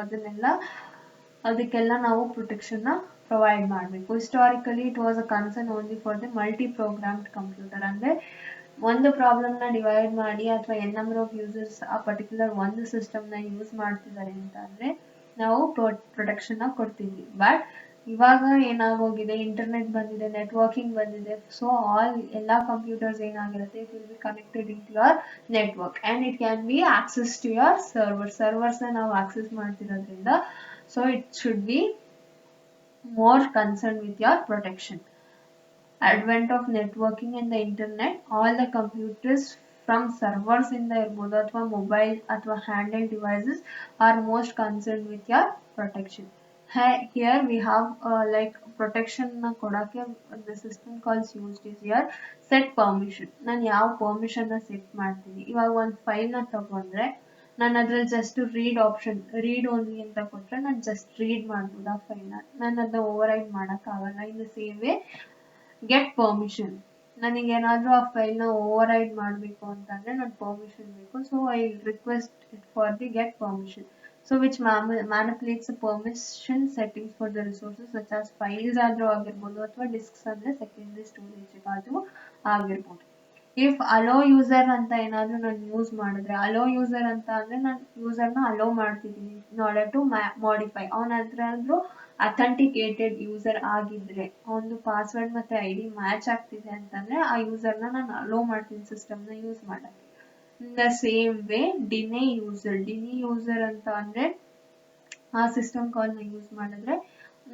ಅದಕ್ಕೆಲ್ಲ ನಾವು ಪ್ರೊಟೆಕ್ಷನ್ನ ಪ್ರೊವೈಡ್ ಮಾಡಬೇಕು. Historically it was a concern only for the multi programmed computer. ಅಂದರೆ ಒಂದು ಪ್ರಾಬ್ಲಮ್ನ ಡಿವೈಡ್ ಮಾಡಿ ಅಥವಾ ಎನ್ ನಂಬರ್ ಆಫ್ ಯೂಸರ್ಸ್ ಆ ಪರ್ಟಿಕ್ಯುಲರ್ ಒಂದು ಸಿಸ್ಟಮ್ನ ಯೂಸ್ ಮಾಡ್ತಿದ್ದಾರೆ ಅಂತ ಅಂದರೆ ನಾವು ಪ್ರೊಟೆಕ್ಷನ್ನ ಕೊಡ್ತೀವಿ. ಬಟ್ ಇವಾಗ ಏನಾಗೋಗಿದೆ, ಇಂಟರ್ನೆಟ್ ಬಂದಿದೆ, ನೆಟ್ವರ್ಕಿಂಗ್ ಬಂದಿದೆ. ಸೊ ಎಲ್ಲ ಕಂಪ್ಯೂಟರ್ಸ್ ಏನಾಗಿರುತ್ತೆ, it will be connected into your network and it can be access to your ಸರ್ವರ್ಸ್ನ ನಾವು ಆಕ್ಸೆಸ್ ಮಾಡ್ತಿರೋದ್ರಿಂದ so it should be more concern with your protection. Advent of networking and the internet, all the computers from servers ಇಂದ ಇರ್ಬೋದು ಅಥವಾ mobile ಅಥವಾ handheld devices R most concern with your protection. Here we have like protection ನ ಕೊಡೋಕ್ಕೆ the system calls used is here set permission. ನಾನು ಯಾವ ಪರ್ಮಿಷನ್ನ set ಮಾಡ್ತೀನಿ. ಇವಾಗ ಒಂದು ಫೈಲ್ನ ತಗೊಂಡ್ರೆ ನಾನು ಅದ್ರಲ್ಲಿ just read option read only ಅಂತ ಕೊಟ್ಟರೆ ನಾನು ಜಸ್ಟ್ ರೀಡ್ ಮಾಡ್ಬೋದು ಆ ಫೈಲ್ನ, ನಾನು ಅದನ್ನ ಓವರ್ ರೈಡ್ ಮಾಡೋಕ್ಕಾಗಲ್ಲ. ಇನ್ the same way get permission, ನನಗೇನಾದರೂ ಆ ಫೈಲ್ನ ಓವರ್ ರೈಡ್ ಮಾಡಬೇಕು ಅಂತಂದರೆ ನಾನು ಪರ್ಮಿಷನ್ ಬೇಕು. So I request it for the get permission, so which manipulates permission settings for the resources such as files ಆದರೂ ಆಗಿರ್ಬೋದು ಅಥವಾ ಡಿಸ್ಕ್ಸ್ ಅಂದರೆ ಸೆಕೆಂಡ್ರಿ ಸ್ಟೋರೇಜ್ ಆದರೂ ಆಗಿರ್ಬೋದು. ಇಫ್ ಅಲೋ ಯೂಸರ್ ಅಂತ ಏನಾದರೂ ನಾನು ಯೂಸ್ ಮಾಡಿದ್ರೆ, ಅಲೋ ಯೂಸರ್ ಅಂತ ಅಂದರೆ ನಾನು ಯೂಸರ್ನ ಅಲೋ ಮಾಡ್ತಿದ್ದೀನಿ ಇನ್ ಆರ್ಡರ್ ಟು ಮಾಡಿಫೈ. ಅವನ ಹತ್ರ ಆದರೂ ಅಥೆಂಟಿಕೇಟೆಡ್ ಯೂಸರ್ ಆಗಿದ್ರೆ, ಒಂದು ಪಾಸ್ವರ್ಡ್ ಮತ್ತು ID ಮ್ಯಾಚ್ ಆಗ್ತಿದೆ ಅಂತಂದರೆ ಆ ಯೂಸರ್ನ ನಾನು ಅಲೋ ಮಾಡ್ತೀನಿ ಸಿಸ್ಟಮ್ನ ಯೂಸ್ ಮಾಡೋಕ್ಕೆ. In the same way deny user ಅಂತ ಅಂದರೆ ಆ ಸಿಸ್ಟಮ್ ಕಾಲ್ನ ಯೂಸ್ ಮಾಡಿದ್ರೆ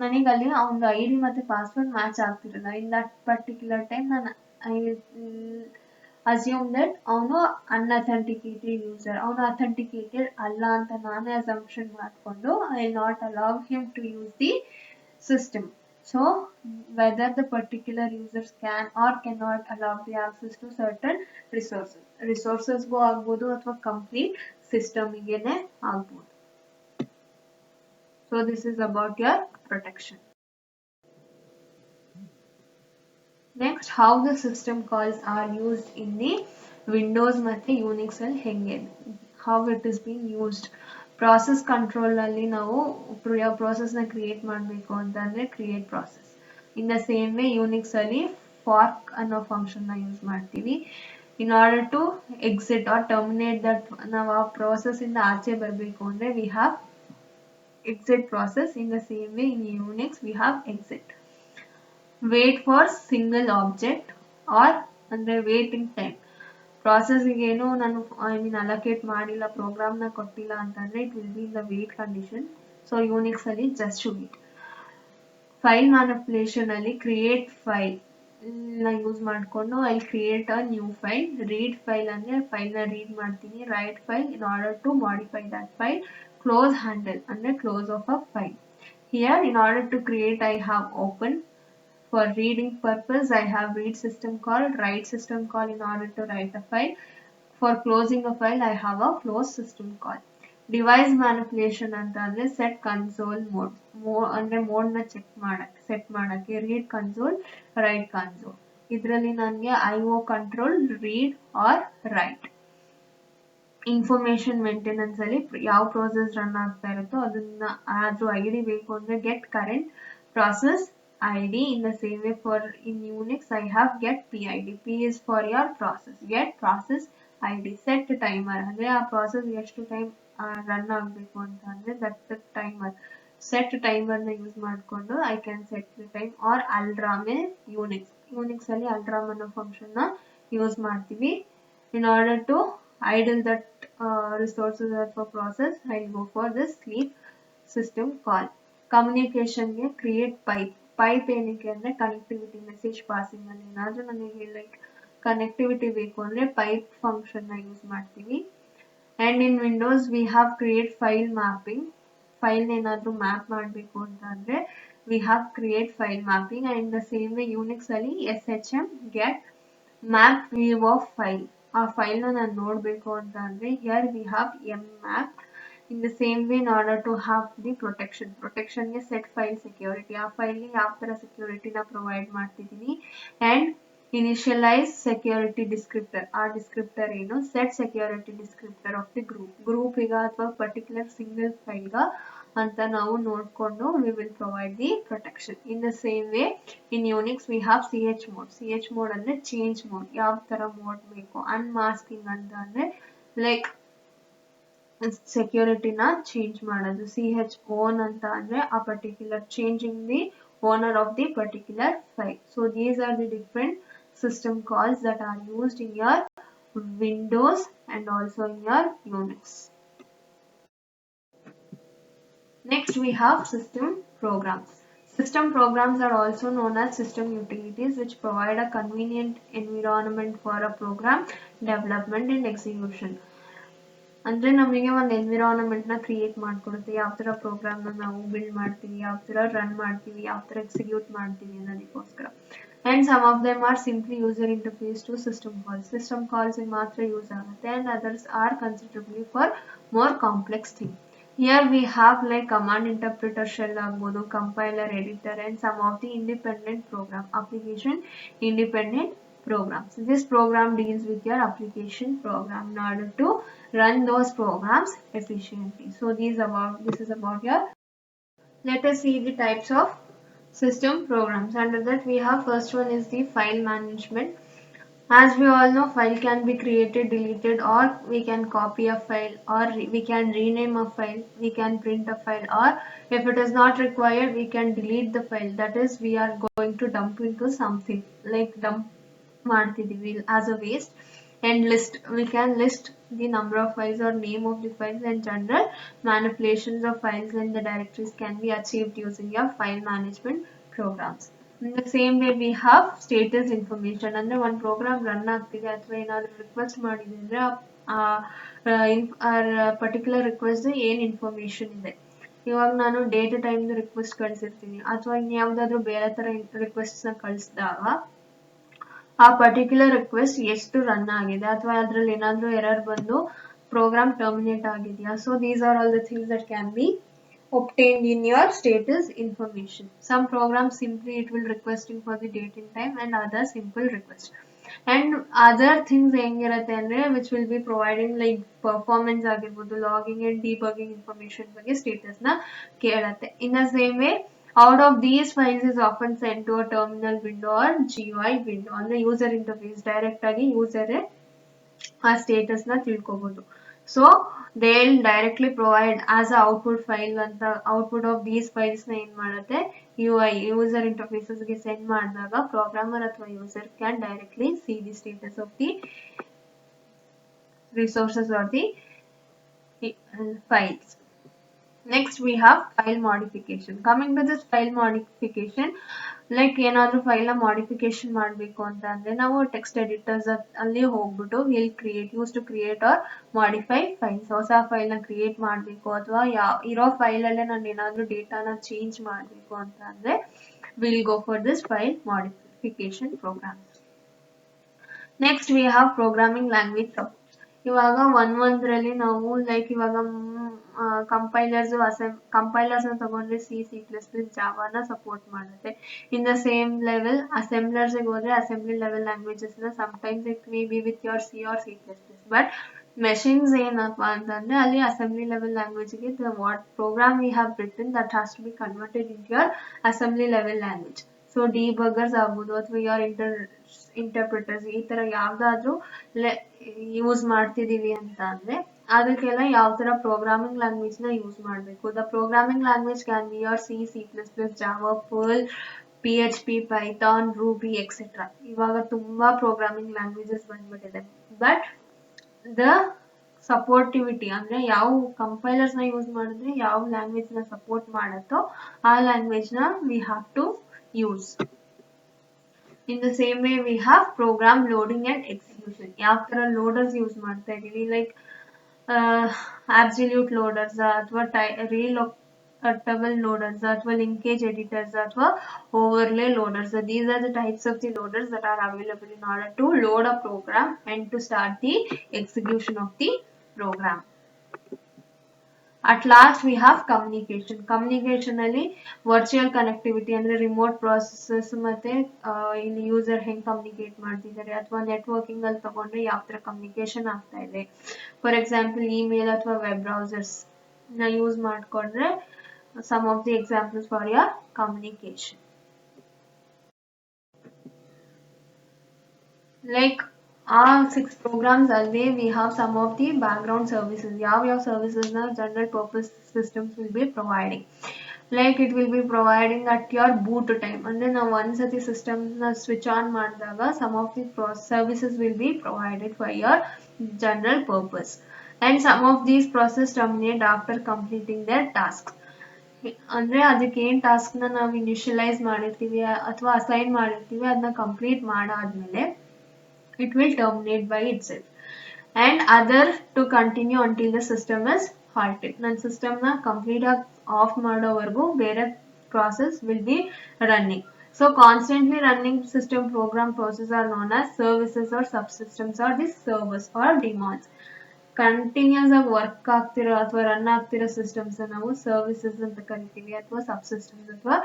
ನನಗಲ್ಲಿ ಅವನದು ID ಮತ್ತು ಪಾಸ್ವರ್ಡ್ ಮ್ಯಾಚ್ ಆಗ್ತಿರಲ್ಲ. ಇನ್ ದಟ್ ಪರ್ಟಿಕ್ಯುಲರ್ ಟೈಮ್ ನಾನು ಅಸ್ಯೂಮ್ ದಟ್ ಅವನು ಅನ್ಅಥೆಂಟಿಕೇಟೆಡ್ ಯೂಸರ್, ಅವನು ಅಥೆಂಟಿಕೇಟೆಡ್ ಅಲ್ಲ ಅಂತ ನಾನೇ ಅಸಂಪ್ಷನ್ ಮಾಡಿಕೊಂಡು I will not allow him to use the system. So whether the particular users can or can not allow the access to certain ರಿಸೋರ್ಸಸ್ಗೂ ಆಗ್ಬೋದು ಅಥವಾ ಕಂಪ್ಲೀಟ್ ಸಿಸ್ಟಮಿಗೇನೆ ಆಗ್ಬೋದು. So this is about your protection. Next, how the system calls are used in the Windows ಮತ್ತೆ Unix ಅಲ್ಲಿ ಹೆಂಗೆ, how it is being used. Process control ಅಲ್ಲಿ ನಾವು process ನ create ಮಾಡಬೇಕು ಅಂತಂದ್ರೆ create process. In the same way Unix ಅಲ್ಲಿ fork ಅನ್ನೋ function ನ ಯೂಸ್ ಮಾಡ್ತೀವಿ. In order to exit or terminate that ನಾವು ಆ process ಇಂದ ಆಚೆ ಬರಬೇಕು ಅಂದ್ರೆ we have exit process. In the same way in Unix we have exit. Wait for single object or ಅಂದ್ರೆ waiting time. Process ಏನು ನಾನು allocate ಮಾಡಿಲ್ಲ, program ನ ಕೊಟ್ಟಿಲ್ಲ ಅಂತಂದ್ರೆ it will be in the wait condition. So Unix ಅಲ್ಲಿ just wait. File manipulation ಅಲ್ಲಿ create file ನ ಯೂಸ್ ಮಾಡ್ಕೊಂಡು I'll create a new file. Read file ಅಂದ್ರೆ file ನ read ಮಾಡ್ತೀನಿ. Write file in order to modify that file. Close handle ಅಂದ್ರೆ close of a file. Here in order to create I have open. For reading purpose, I have read system call, write system call in order to write a file. For closing a file, I have a close system call. Device manipulation ಅಂತಂದ್ರೆ set console mode. ಅಂದ್ರೆ mode ನ set ಮಾಡಕ್ಕೆ read console, write console. ಇದರಲ್ಲಿ ನನಗೆ IO control read or write. Information maintenance ಅಲ್ಲಿ ಯಾವ process run ಆಗ್ತಾ ಇರುತ್ತೋ ಅದನ್ನ ಅದ್ರ ID ಬೇಕು ಅಂದ್ರೆ get current process ID. In the same way for in Unix I have get PID. P is for your process. Get process ID. Set timer ಅಂದ್ರೆ ಆ process ಎಷ್ಟು ಟೈಮ್ ರನ್ ಆಗಬೇಕು ಅಂತ ಅಂದ್ರೆ that timer. Set timer ನ use ಮಾಡಿಕೊಂಡು I can set the time or alarm in Unix. Unix ಅಲ್ಲಿ alarm ಅನ್ನೋ ಫಂಕ್ಷನ್ ನ ಯೂಸ್ ಮಾಡ್ತೀವಿ. In order to idle that resources for process, I'll go for this sleep system call. Communication ಗೆ create pipe. Pipe ಏನಕ್ಕೆ ಅಂದ್ರೆ connectivity message passing ಅಲ್ಲಿ ಏನಾದ್ರೂ ನನಗೆ like connectivity ಬೇಕು ಅಂದ್ರೆ pipe function ನ ಯೂಸ್ ಮಾಡ್ತೀವಿ. And in Windows we have create file mapping. File ಏನಾದ್ರೂ ಮ್ಯಾಪ್ ಮಾಡಬೇಕು ಅಂತ ಅಂದ್ರೆ we have create file mapping. And in the same way Unix ಅಲ್ಲಿ SHM get map view of file. ಆ ಫೈಲ್ ನ ನಾನು ನೋಡಬೇಕು ಅಂತ ಅಂದ್ರೆ here we have mmap. In the same way in order to have the protection ಗೆ set file security. ಆ file ಗೆ ಯಾವ ತರ security ನ provide ಮಾಡ್ತಿದ್ದೀನಿ. And initialize security descriptor. ಆ descriptor ಏನು set security descriptor of the group ಈಗ ಅಥವಾ particular single file ಗ ಅಂತ ನಾವು ನೋಡ್ಕೊಂಡು we will provide the protection. In the same way in Unix we have ch mode. ch mode ಅಂದ್ರೆ change mode. ಯಾವ ತರ mode ಬೇಕು. unmasking ಅಂತ ಅಂದ್ರೆ like security ನ change ಮಾಡೋದು. ch own ಅಂತ ಅಂದ್ರೆ a particular changing the owner of the particular file. So these are the different system calls that are used in your Windows and also in your Unix. Next we have system programs. System programs are also known as system utilities which provide a convenient environment for a program development and execution. ಅಂದ್ರೆ ನಮಗೆ ಒಂದು environment ನ create ಮಾಡ್ಕೊಡುತ್ತೆ. ಯಾವ ತರ program ನ ನಾವು build ಮಾಡ್ತೀವಿ, ಯಾವ ತರ ರನ್ ಮಾಡ್ತೀವಿ, ಯಾವ ತರ ಎಕ್ಸಿಕ್ಯೂಟ್ ಮಾಡ್ತೀವಿ ಅನ್ನೋದಕ್ಕೋಸ್ಕರ. And some of them are simply user interface to system calls. System calls ಮಾತ್ರ ಯೂಸ್ ಆಗುತ್ತೆ and others are considerably for more complex thing. Here we have like command interpreter shell ಆಗ್ಬೋದು, compiler, editor and some of the independent program, application independent programs. This program deals with your application program in order to run those programs efficiently. So this is about your. Let us see the types of system programs. Under that we have first one is the file management. As we all know, file can be created, deleted, or we can copy a file, or we can rename a file, we can print a file, or if it is not required we can delete the file. That is we are going to dump into something like dump ಮಾಡ್ತಿದೀವಿ as a waste. And list, we can list the number of files or name of the files, and general manipulations of files and the directories can be achieved using your file management programs. In the same way we have status information. ಅಂದ್ರೆ ಒಂದು program run ಆಗ್ತಿದೆ ಅಥವಾ ಏನಾದರೂ request ಮಾಡಿದೆ ಅಂದ್ರೆ particular request ಏನ್ information ಇದೆ. ಇವಾಗ ನಾನು ಡೇಟ್ ಟೈಮ್ ರಿಕ್ವೆಸ್ಟ್ ಕಳಿಸಿರ್ತೀನಿ ಅಥವಾ ಇನ್ಯಾವುದಾದ್ರೂ ಬೇರೆ ತರ ರಿಕ್ವೆಸ್ಟ್ ನ ಕಳಿಸಿದಾಗ ಆ ಪರ್ಟಿಕ್ಯುಲರ್ ರಿಕ್ವೆಸ್ಟ್ ಎಷ್ಟು ರನ್ ಆಗಿದೆ ಅಥವಾ ಅದ್ರಲ್ಲಿ ಏನಾದ್ರೂ ಎರರ್ ಬಂದು ಪ್ರೋಗ್ರಾಮ್ ಟರ್ಮಿನೇಟ್ ಆಗಿದೆಯಾ. So these are all the things that can B obtained in your status information. Some programs simply it will requesting for the date and time, and other simple request. And other things ಹೆಂಗಿರುತ್ತೆ ಅಂದ್ರೆ which will be providing like performance ಆಗಿರ್ಬೋದು, logging and debugging information ಬಗ್ಗೆ status ನ ಕೇಳತ್ತೆ. In the same way, out of these files is often sent to a terminal window or GUI window ಅಂದ್ರೆ user interface, direct ಆಗಿ user ಆ status ನ ತಿಳ್ಕೊಬಹುದು. So they will directly provide as a output file ಅಂತ. Output of these files ನ ಏನ್ ಮಾಡುತ್ತೆ, user interfaces ಗೆ ಸೆಂಡ್ ಮಾಡಿದಾಗ ಪ್ರೋಗ್ರಾಮರ್ ಅಥವಾ user can directly see the status of the resources or the files. Next we have file modification. Coming to this file modification, like ಏನಾದ್ರೂ file ನ modification ಮಾಡಬೇಕು ಅಂತ ಅಂದ್ರೆ ನಾವು ಟೆಕ್ಸ್ಟ್ ಎಡಿಟರ್ಸ್ ಅಲ್ಲಿ ಹೋಗ್ಬಿಟ್ಟು use to create or modify files. ಹೊಸ file ನ ಕ್ರಿಯೇಟ್ ಮಾಡಬೇಕು ಅಥವಾ ಇರೋ ಫೈಲ್ ಅಲ್ಲೇ ನಾನು ಏನಾದ್ರೂ ಡೇಟಾನ ಚೇಂಜ್ ಮಾಡಬೇಕು ಅಂತ ಅಂದ್ರೆ will go for this file modification program. Next we have programming language support. ಇವಾಗ ಒಂದ್ರಲ್ಲಿ ನಾವು ಲೈಕ್ ಇವಾಗ ಕಂಪೈಲರ್ಸ್ ನ ತಗೊಂಡ್ರೆ C++, ಜಾವಾನ ಸಪೋರ್ಟ್ ಮಾಡುತ್ತೆ. In the same level assemblers ಹೋದ್ರೆ ಅಸೆಂಬ್ಲಿ ಲೆವೆಲ್ ಲ್ಯಾಂಗ್ವೇಜಸ್ ನ sometimes it may be with your C or C++. But machines ಏನಪ್ಪಾ ಅಂತಂದ್ರೆ ಅಲ್ಲಿ ಅಸೆಂಬ್ಲಿ ಲೆವೆಲ್ ಲ್ಯಾಂಗ್ವೇಜ್ ಗೆ what program we have written that has to be converted in your assembly level language. So debuggers ಆಗ್ಬೋದು ಅಥವಾ your interpreters ಈ ತರ ಯಾವ್ದಾದ್ರು use ಮಾಡ್ತಿದೀವಿ ಅಂತ ಅಂದ್ರೆ ಅದಕ್ಕೆಲ್ಲ ಯಾವ ತರ ಪ್ರೋಗ್ರಾಮಿಂಗ್ ಲ್ಯಾಂಗ್ವೇಜ್ ನ ಯೂಸ್ ಮಾಡಬೇಕು. The programming language can be your C++, Java, pearl, PHP, Python, Ruby etcetera. ಇವಾಗ ತುಂಬಾ ಪ್ರೋಗ್ರಾಮಿಂಗ್ ಲ್ಯಾಂಗ್ವೇಜಸ್ ಬಂದ್ಬಿಟ್ಟಿದೆ. ಬಟ್ ದ ಸಪೋರ್ಟಿವಿಟಿ ಅಂದ್ರೆ ಯಾವ ಕಂಪೈಲರ್ಸ್ ನ ಯೂಸ್ ಮಾಡಿದ್ರೆ ಯಾವ ಲ್ಯಾಂಗ್ವೇಜ್ ನ ಸಪೋರ್ಟ್ ಮಾಡತ್ತೋ ಆ ಲ್ಯಾಂಗ್ವೇಜ್ ನ we have to use. In the same way we have program loading and execution. ಯಾವ ತರ ಲೋಡರ್ಸ್ ಯೂಸ್ ಮಾಡ್ತಾ ಇದೀವಿ, ಲೈಕ್ absolute loaders ಅಥವಾ relocatable loaders ಅಥವಾ linkage editors ಅಥವಾ overlay loaders. These are the types of the loaders that are available in order to load a program and to start the execution of the program. At last we have communication. Communication ಅಲ್ಲಿ virtual connectivity ಅಂದ್ರೆ remote processes ಮತ್ತೆ ಇಲ್ಲಿ user ಹೆಂಗ್ communicate ಮಾಡ್ತಿದ್ದಾರೆ ಅಥವಾ networking ಅಲ್ಲಿ ತಗೊಂಡ್ರೆ ಯಾವ ತರ ಕಮ್ಯುನಿಕೇಶನ್ ಆಗ್ತಾ ಇದೆ. ಫಾರ್ ಎಕ್ಸಾಂಪಲ್ ಇಮೇಲ್ ಅಥವಾ ವೆಬ್ ಬ್ರೌಸರ್ಸ್ ನ ಯೂಸ್ ಮಾಡ್ಕೊಂಡ್ರೆ some of the examples for your communication. Like all 6 programs already we have some of the background services. Your services na general purpose systems will be providing. Like it will be providing at your boot time. And then once the system na switch on ಮಾಡಿದಾಗ some of the services will be provided for your general purpose. And some of these processes terminate after completing their tasks. ಅಂದ್ರೆ ಅದಕ್ಕೆ ಏನ್ task ನ ನಾವು initialise ಮಾಡಿರ್ತೀವಿ ಅಥವಾ assign ಮಾಡಿರ್ತೀವಿ ಅದನ್ನ ಕಂಪ್ಲೀಟ್ ಮಾಡಾದ್ಮೇಲೆ it will terminate by itself and other to continue until the system is halted. ನನ್ನ ಸಿಸ್ಟಮ್ ನ ಕಂಪ್ಲೀಟ್ ಆಗಿ ಆಫ್ ಮಾಡೋವರೆಗೂ ಬೇರೆ process will be running. So constantly running system program process are known as services or subsystems or the servers or daemons. Continuous ಆಗಿ work ಆಗ್ತಿರೋ ಅಥವಾ run ಆಗ್ತಿರೋ systems ನಾವು services ಅಂತ ಕರಿತೀವಿ ಅಥವಾ ಸಬ್ಸಿಸ್ಟಮ್ಸ್ ಅಥವಾ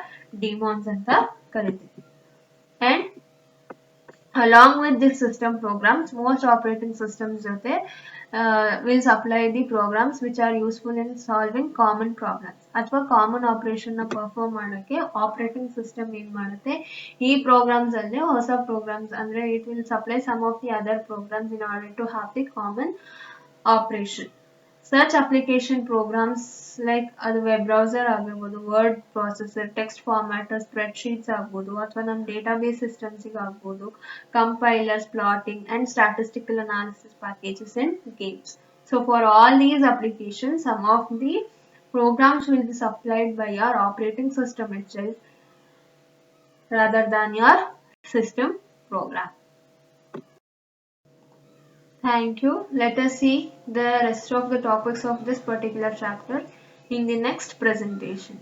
ಡಿಮಾನ್ಸ್ ಅಂತ ಕರಿತೀವಿ. And along with this system programs, most operating systems jothe will supply the programs which are useful in solving common problems ಅಥವಾ common operation na perform ಮಾಡಕ್ಕೆ operating system ಏನ್ ಮಾಡುತ್ತೆ ಈ programs alle hosa programs andre it will supply some of the other programs in order to have the common operation. Such application programs like ಅದು web browser ಆಗಿರ್ಬೋದು, word processor, text formatter, spreadsheets ಆಗ್ಬೋದು ಅಥವಾ ನಮ್ಮ database ಸಿಸ್ಟಮ್ಸಿಗೆ ಆಗ್ಬೋದು, compilers, plotting and statistical analysis packages and games. So for all these applications, some of the programs will be supplied by your operating system itself rather than your system program. Thank you. Let us see the rest of the topics of this particular chapter in the next presentation.